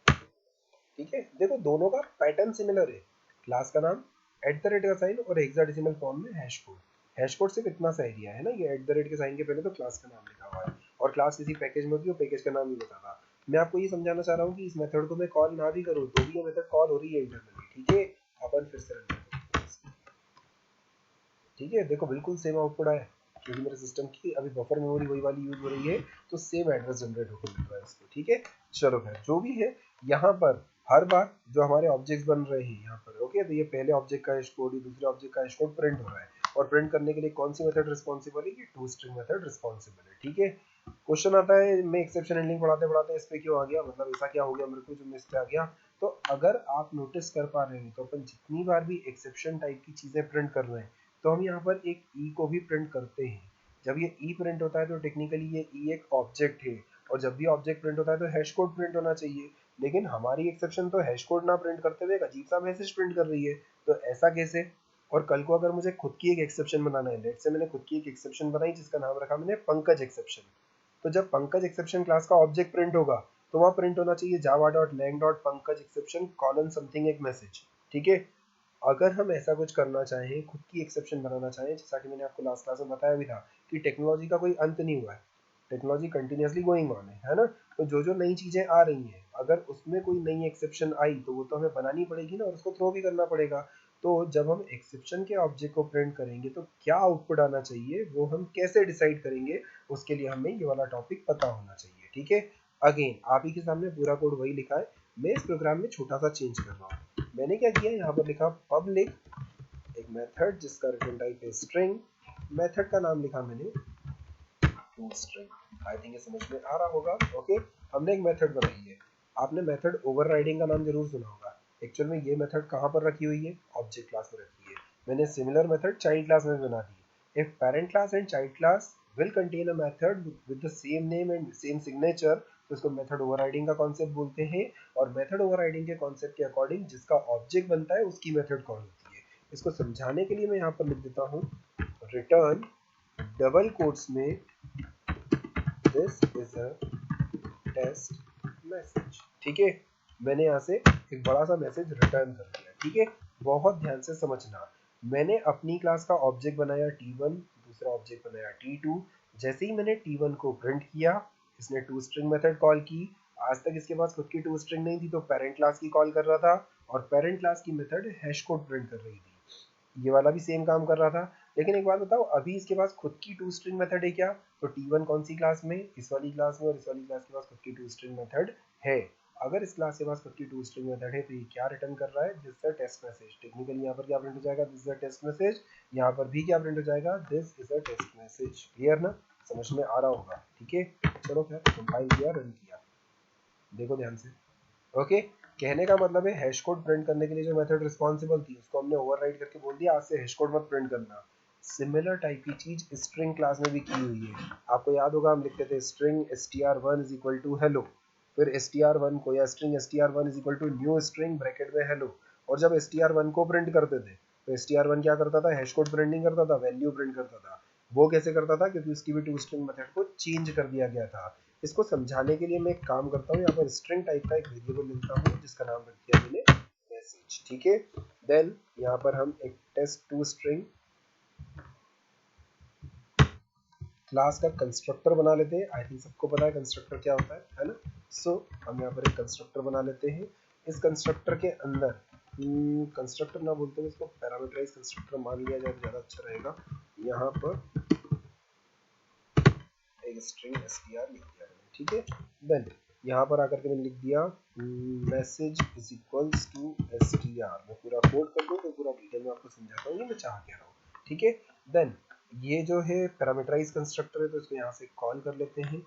ठीक है, देखो दोनों का पैटर्न सिमिलर है, क्लास का नाम @ का साइन और हेक्साडेसिमल फॉर्म में हैश कोड। हैश कोड सिर्फ इतना सा एरिया है ना, ये @ के साइन के पहले तो क्लास का नाम लिखा हुआ है, और क्लास किसी पैकेज में होती है, पैकेज का नाम भी बताता। मैं आपको ये समझाना चाह रहा हूँ कि इस मेथड को मैं कॉल ना भी करूँ तो भी ये मेथड कॉल हो रही है इंटरनली। ठीक है, अपन फिर से रन करते हैं। ठीक है, देखो बिल्कुल सेम आउटपुट आया, क्योंकि मेरे सिस्टम की अभी बफर मेमोरी वही वाली यूज हो रही है, तो सेम एड्रेस जनरेट होकर मिल रहा है इसको। ठीक है, चलो खैर जो भी है, यहाँ पर हर बार जो हमारे ऑब्जेक्ट्स बन रहे हैं यहाँ पर, ओके, तो ये पहले ऑब्जेक्ट का हैश कोड, ये दूसरे ऑब्जेक्ट का हैश कोड प्रिंट हो रहा है, और प्रिंट करने के लिए कौन सी मेथड रिस्पॉन्सिबल है, ये टू स्ट्रिंग मेथड रिस्पॉन्सिबल है। ठीक है, क्वेश्चन आता है, मैं एक्सेप्शन हैंडलिंग पढ़ाते पढ़ाते इस पे क्यों आ गया, मतलब ऐसा क्या हो गया मेरे को जो मैं इस पे आ गया। तो अगर आप नोटिस कर पा रहे हैं तो अपन जितनी बार भी एक्सेप्शन टाइप की चीजें प्रिंट कर रहे हैं, तो हम यहाँ पर एक ई को भी प्रिंट करते हैं। जब ये ई प्रिंट होता है तो टेक्निकली ये ई एक ऑब्जेक्ट है, और जब भी ऑब्जेक्ट प्रिंट होता है तो हैश कोड प्रिंट होना चाहिए, लेकिन हमारी एक्सेप्शन तो हैश कोड ना प्रिंट करते हुए एक अजीब सा मैसेज प्रिंट कर रही है, तो ऐसा कैसे। और कल को अगर मुझे खुद की एक एक्सेप्शन बनाना है, लेट्स से मैंने खुद की एक एक्सेप्शन बनाई जिसका नाम रखा मैंने पंकज एक्सेप्शन, तो जब पंकज एक्सेप्शन क्लास का ऑब्जेक्ट प्रिंट होगा तो वहां प्रिंट होना चाहिए Java dot lang dot Pankaj exception colon something एक मैसेज। ठीक है, अगर हम ऐसा कुछ करना चाहें, खुद की एक्सेप्शन बनाना चाहें, जैसा कि मैंने आपको लास्ट क्लास में बताया भी था कि टेक्नोलॉजी का कोई अंत नहीं हुआ है, टेक्नोलॉजी कंटिन्यूसली गोइंग ऑन है ना। तो जो जो नई चीजें आ रही हैं, अगर उसमें कोई नई एक्सेप्शन आई तो वो तो हमें बनानी पड़ेगी ना, और उसको थ्रो भी करना पड़ेगा। तो जब हम एक्सेप्शन के ऑब्जेक्ट को प्रिंट करेंगे तो क्या आउटपुट आना चाहिए वो हम कैसे डिसाइड करेंगे, उसके लिए हमें ये वाला टॉपिक पता होना चाहिए। ठीक है, अगेन आप ही के सामने पूरा कोड वही लिखा है, मैं इस प्रोग्राम में छोटा सा चेंज कर रहा हूँ। मैंने क्या किया, यहाँ पर लिखा पब्लिक एक मेथड जिसका रिटर्न टाइप है स्ट्रिंग, मेथड का नाम लिखा मैंने टू स्ट्रिंग। आई थिंक ये समझ में आ रहा होगा। ओके, हमने एक मेथड बनाई है, आपने मेथड ओवरराइडिंग का नाम जरूर सुना होगा। एक्चुअल में ये मेथड कहाँ पर रखी हुई है, ऑब्जेक्ट क्लास में रखी है। मैंने सिमिलर मेथड चाइल्ड क्लास में बना दी। If parent class and child class will contain a method with the same name and same signature, तो इसको मेथड ओवरराइडिंग का कॉन्सेप्ट बोलते हैं। और मेथड ओवरराइडिंग के कॉन्सेप्ट के अकॉर्डिंग जिसका ऑब्जेक्ट बनता है उसकी मेथड कॉल होती है। इसको समझाने के लिए मैं यहाँ पर लिख देता हूँ रिटर्न डबल कोट्स में this is a test message. ठीक है, मैंने यहाँ से एक बड़ा सा मैसेज रिटर्न कर दिया। ठीक है, बहुत ध्यान से समझना, मैंने अपनी क्लास का ऑब्जेक्ट बनाया T1, दूसरा ऑब्जेक्ट बनाया T2। जैसे ही मैंने T1 को प्रिंट किया, इसने टू स्ट्रिंग मेथड कॉल की। आज तक इसके पास खुद की टू स्ट्रिंग नहीं थी, तो पेरेंट क्लास की कॉल कर रहा था, और पेरेंट क्लास की मेथड हैश कोड प्रिंट कर रही थी। ये वाला भी सेम काम कर रहा था। लेकिन एक बात बताओ, अभी इसके पास खुद की टू स्ट्रिंग मेथड है क्या, तो T1 कौन सी क्लास में, इस वाली क्लास में, और इस वाली क्लास के पास खुद की टू स्ट्रिंग मेथड है। अगर इस क्लास के पास खुद की टू स्ट्रिंग मेथड है तो ये क्या रिटर्न कर रहा है, this is a test message. Technically यहाँ पर क्या प्रिंट हो जाएगा, this is a test message. यहाँ पर भी क्या प्रिंट हो जाएगा, this is a test message. Clear ना, समझ में आ रहा होगा। ठीक है, चलो खैर कंपाइल किया, रन किया, देखो ध्यान से। ओके, कहने का मतलब है हैश कोड प्रिंट करने के लिए जो मेथड रिस्पॉन्सिबल थी उसको हमने ओवरराइड करके बोल दिया आज से हैश कोड मत प्रिंट करना। सिमिलर टाइप की चीज स्ट्रिंग क्लास में भी की हुई है। आपको याद होगा हम लिखते थे string str1 is equal to hello, फिर str1 को या string str1 is equal to new string bracket में हेलो। और जब str1 को प्रिंट करते थे तो str1 क्या करता था, हैश कोड प्रिंट नहीं करता था, वैल्यू प्रिंट करता था। वो कैसे करता था, क्योंकि उसकी भी टू स्ट्रिंग मेथड को चेंज कर दिया गया था। इसको समझाने के लिए मैं एक काम करता हूँ, यहाँ पर स्ट्रिंग टाइप का एक वेरिएबल लिखता हूँ जिसका नाम रख दिया मैंने मैसेज। ठीक है, देन यहाँ पर हम एक टेस्ट टू स्ट्रिंग क्लास का कंस्ट्रक्टर बना लेते हैं। आई थिंक सबको पता है कंस्ट्रक्टर क्या होता है ना। सो हम यहाँ पर एक कंस्ट्रक्टर बना लेते हैं। इस कंस्ट्रक्टर के अंदर कंस्ट्रक्टर ना बोलते हुए इसको पैरामीटराइज कंस्ट्रक्टर मान लिया जाए तो ज़्यादा अच्छा रहेगा। यहाँ पर एक स्ट्रिंग str लिख दिया मैंने। ठीक है, देन यहाँ पर आकर के मैंने लिख दिया message is equals to str। मैं पूरा कोड कर दूँ तो पूरा डिटेल में आपको समझाता हूँ, ये मैं चाह क्या रहा हूँ। ठीक है, देन ये जो है पैरामीटराइज कंस्ट्रक्टर है, तो इसको यहाँ से कॉल कर लेते हैं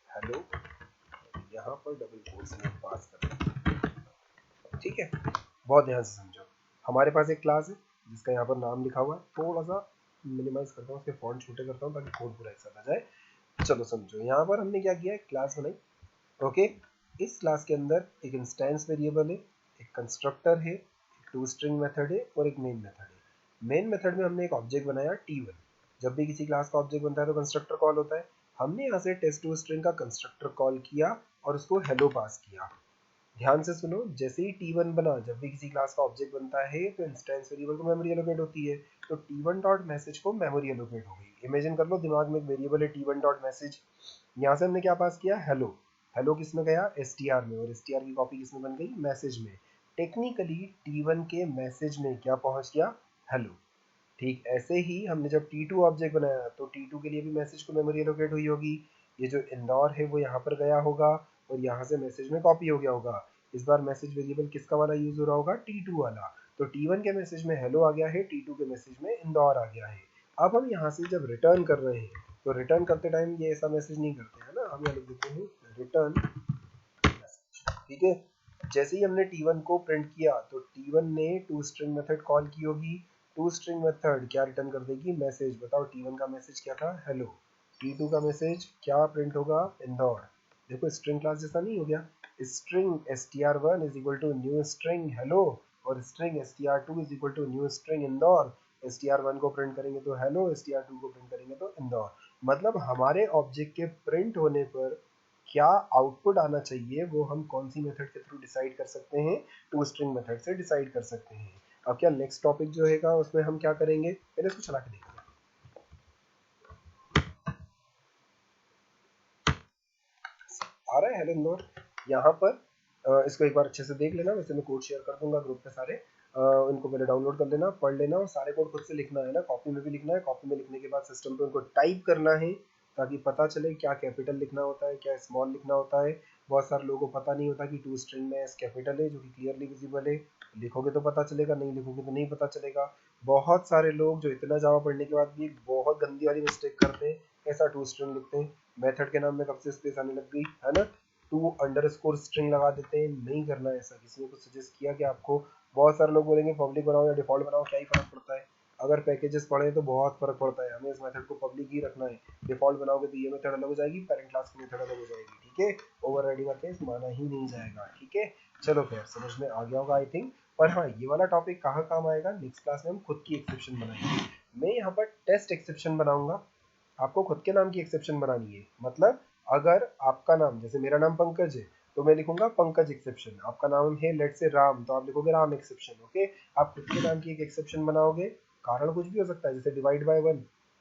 हेलो, यहाँ पर डबल कोट्स में पास कर लेते हैं। ठीक है, बहुत ध्यान से समझो, हमारे पास एक क्लास है जिसका यहाँ पर नाम लिखा हुआ है। थोड़ा सा मिनिमाइज करता हूँ, उसके फॉन्ट छोटे करता हूँ ताकि कोड पूरा एक साथ आ जाए। चलो समझो, यहाँ पर हमने क्या किया है, क्लास बनाई। ओके, इस क्लास के अंदर एक इंस्टेंस वेरिएबल है, एक कंस्ट्रक्टर है, एक टू स्ट्रिंग मेथड है और एक मेन मेथड है। मेन मेथड में हमने एक ऑब्जेक्ट बनाया t1। जब भी किसी क्लास का ऑब्जेक्ट बनता है तो कंस्ट्रक्टर कॉल होता है। हमने यहाँ से टेस्ट टू स्ट्रिंग का कंस्ट्रक्टर कॉल किया और उसको हेलो पास किया। ध्यान से सुनो, जैसे ही t1 बना, जब भी किसी क्लास का ऑब्जेक्ट बनता है तो इंस्टेंस वेरिएबल को मेमोरी एलोकेट होती है, तो t1 डॉट मैसेज को मेमोरी एलोकेट हो गई। इमेजिन कर लो दिमाग में एक वेरिएबल है t1 डॉट मैसेज, यहाँ से हमने क्या पास किया, हेलो। हेलो किस में गया, str में, और str की कॉपी किस में बन गई, मैसेज में। टेक्निकली t1 के मैसेज में क्या पहुंच गया, हेलो। ठीक ऐसे ही हमने जब t2 ऑब्जेक्ट बनाया तो t2 के लिए भी मैसेज को मेमोरी एलोकेट हुई होगी। ये जो इंदौर है वो यहाँ पर गया होगा और यहाँ से मैसेज में कॉपी हो गया होगा। इस बार मैसेज वेरिएबल किसका वाला यूज हो रहा होगा, t2 वाला। तो t1 के मैसेज में हेलो आ गया है, t2 के मैसेज में इंदौर आ गया है। अब हम यहाँ से जब रिटर्न कर रहे हैं तो रिटर्न करते टाइम ये ऐसा मैसेज नहीं करते हैं ना, हम यहाँ लिख देते हैं रिटर्न मैसेज। ठीक है, जैसे ही हमने t1 को प्रिंट किया तो t1 ने टू स्ट्रिंग मेथड कॉल की होगी। टू स्ट्रिंग मेथड क्या रिटर्न कर देगी, मैसेज। बताओ t1 का मैसेज क्या था, हेलो। t2 का मैसेज क्या प्रिंट होगा, इंदौर। देखो स्ट्रिंग क्लास जैसा नहीं हो गया, string str1 is equal to new string hello और string str2 is equal to new string Indore. str1 को प्रिंट करेंगे तो हेलो, str2 को प्रिंट करेंगे तो इंदौर। मतलब हमारे ऑब्जेक्ट के प्रिंट होने पर क्या आउटपुट आना चाहिए वो हम कौन सी मेथड के थ्रू डिसाइड कर सकते हैं, टू स्ट्रिंग मेथड से डिसाइड कर सकते हैं। अब क्या नेक्स्ट टॉपिक जो है उसमें हम क्या करेंगे, पहले इसको चला के देखते हैं। आ रहा है हेलो इंदौर यहाँ पर। इसको एक बार अच्छे से देख लेना, वैसे मैं कोड शेयर कर दूंगा ग्रुप पे सारे। इनको पहले डाउनलोड कर लेना, पढ़ लेना और सारे कोड खुद से लिखना है ना, कॉपी में भी लिखना है। कॉपी में लिखने के बाद सिस्टम पे उनको टाइप करना है ताकि पता चले क्या कैपिटल लिखना होता है, क्या स्मॉल लिखना होता है। बहुत सारे लोगों को पता नहीं होता कि टू स्ट्रिंग में एस कैपिटल है जो कि क्लियरली विजिबल है। लिखोगे तो पता चलेगा, नहीं लिखोगे तो नहीं पता चलेगा। बहुत सारे लोग जो इतना जावा पढ़ने के बाद भी बहुत गंदी वाली मिस्टेक करते हैं, ऐसा टू स्ट्रिंग लिखते हैं। मेथड के नाम में कब से स्पेस आने लग गई है ना, टू अंडरस्कोर स्ट्रिंग लगा देते हैं। नहीं करना है ऐसा, किसी ने कुछ सजेस्ट किया कि आपको। बहुत सारे लोग बोलेंगे पब्लिक बनाओ या डिफॉल्ट बनाओ, क्या ही फर्क पड़ता है। अगर पैकेजेस पढ़े तो बहुत फर्क पड़ता है, हमें इस मेथड को पब्लिक ही रखना है। डिफॉल्ट बनाओगे तो ये मेथड अलग हो जाएगी, पेरेंट क्लास की मेथड अलग हो जाएगी। ठीक है, ओवरराइडिंग का केस माना ही नहीं जाएगा। ठीक है, चलो खैर समझ में आ गया होगा आई थिंक। पर हाँ, ये वाला टॉपिक कहाँ काम आएगा, नेक्स्ट क्लास में हम खुद की एक्सेप्शन बनाएंगे। मैं यहाँ पर टेस्ट एक्सेप्शन बनाऊंगा, आपको खुद के नाम की एक्सेप्शन बनानी है। मतलब अगर आपका नाम, जैसे मेरा नाम पंकज है तो मैं लिखूंगा पंकज एक्सेप्शन। आपका नाम है लेट से राम तो आप लिखोगे राम एक्सेप्शन। ओके, आप खुद के नाम की एक एक्सेप्शन बनाओगे। कारण कुछ भी हो सकता है, जैसे डिवाइड बाय 1,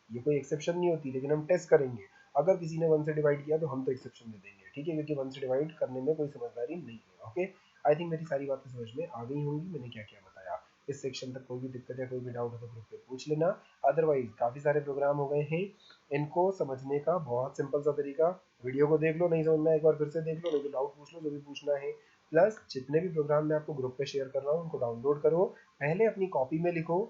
ये कोई एक्सेप्शन नहीं होती, लेकिन हम टेस्ट करेंगे। अगर किसी ने 1 से डिवाइड किया तो हम तो एक्सेप्शन दे देंगे। ठीक है, क्योंकि 1 से डिवाइड करने में कोई समझदारी नहीं है। ओके, आई थिंक मेरी सारी बातें समझ में आ गई होंगी, मैंने क्या क्या बताया। इस सेक्शन तक कोई भी दिक्कत या कोई भी डाउट हो तो ग्रुप पे पूछ लेना। अदरवाइज काफ़ी सारे प्रोग्राम हो गए हैं, इनको समझने का बहुत सिंपल सा तरीका, वीडियो को देख लो, नहीं समझना एक बार फिर से देख लो, नहीं तो डाउट पूछ लो जो भी पूछना है। प्लस जितने भी प्रोग्राम मैं आपको ग्रुप पे शेयर कर रहा हूँ उनको डाउनलोड करो, पहले अपनी कॉपी में लिखो,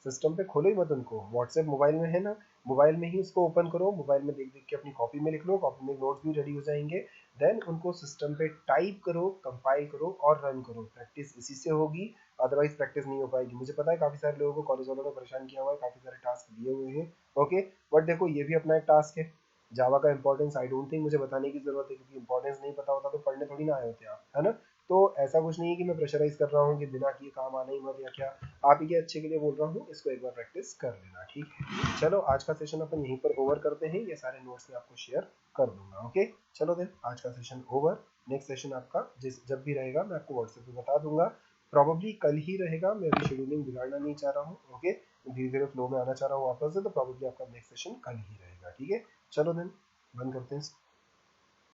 सिस्टम पे खोलो ही मत उनको। व्हाट्सएप मोबाइल में है ना, मोबाइल में ही उसको ओपन करो, मोबाइल में देख देख के अपनी कॉपी में लिख लो, कॉपी में नोट्स भी रेडी हो जाएंगे। देन उनको सिस्टम पे टाइप करो, कंपाइल करो और रन करो। प्रैक्टिस इसी से होगी, अदरवाइज प्रैक्टिस नहीं हो पाएगी। मुझे पता है काफ़ी सारे लोगों को कॉलेज वालों ने परेशान किया हुआ है, काफ़ी सारे टास्क दिए हुए हैं। ओके, बट देखो ये भी अपना एक टास्क है। जावा का इंपॉर्टेंस आई डोंट थिंक मुझे बताने की जरूरत है, क्योंकि इंपॉर्टेंस नहीं पता होता तो पढ़ने थोड़ी ना आए होते आप, है ना। तो ऐसा कुछ नहीं है कि मैं प्रेशराइज कर रहा हूँ कि बिना किए काम आना ही मत या क्या, आप ही के अच्छे के लिए बोल रहा हूँ। इसको एक बार प्रैक्टिस कर लेना। ठीक है, चलो आज का सेशन अपन यहीं पर ओवर करते हैं, ये सारे नोट्स मैं आपको शेयर कर दूंगा। ओके, चलो देन आज का सेशन ओवर। नेक्स्ट सेशन आपका जिस जब भी रहेगा मैं आपको व्हाट्सएप पे बता दूंगा। प्रॉब्ली कल ही रहेगा, मैं अभी शेड्यूलिंग बिगाड़ना नहीं चाह रहा हूँ। ओके, धीरे धीरे फ्लो में आना चाह रहा हूँ वापस से, तो प्रॉब्ली आपका नेक्स्ट सेशन कल ही रहेगा। ठीक है, चलो देन बंद करते हैं।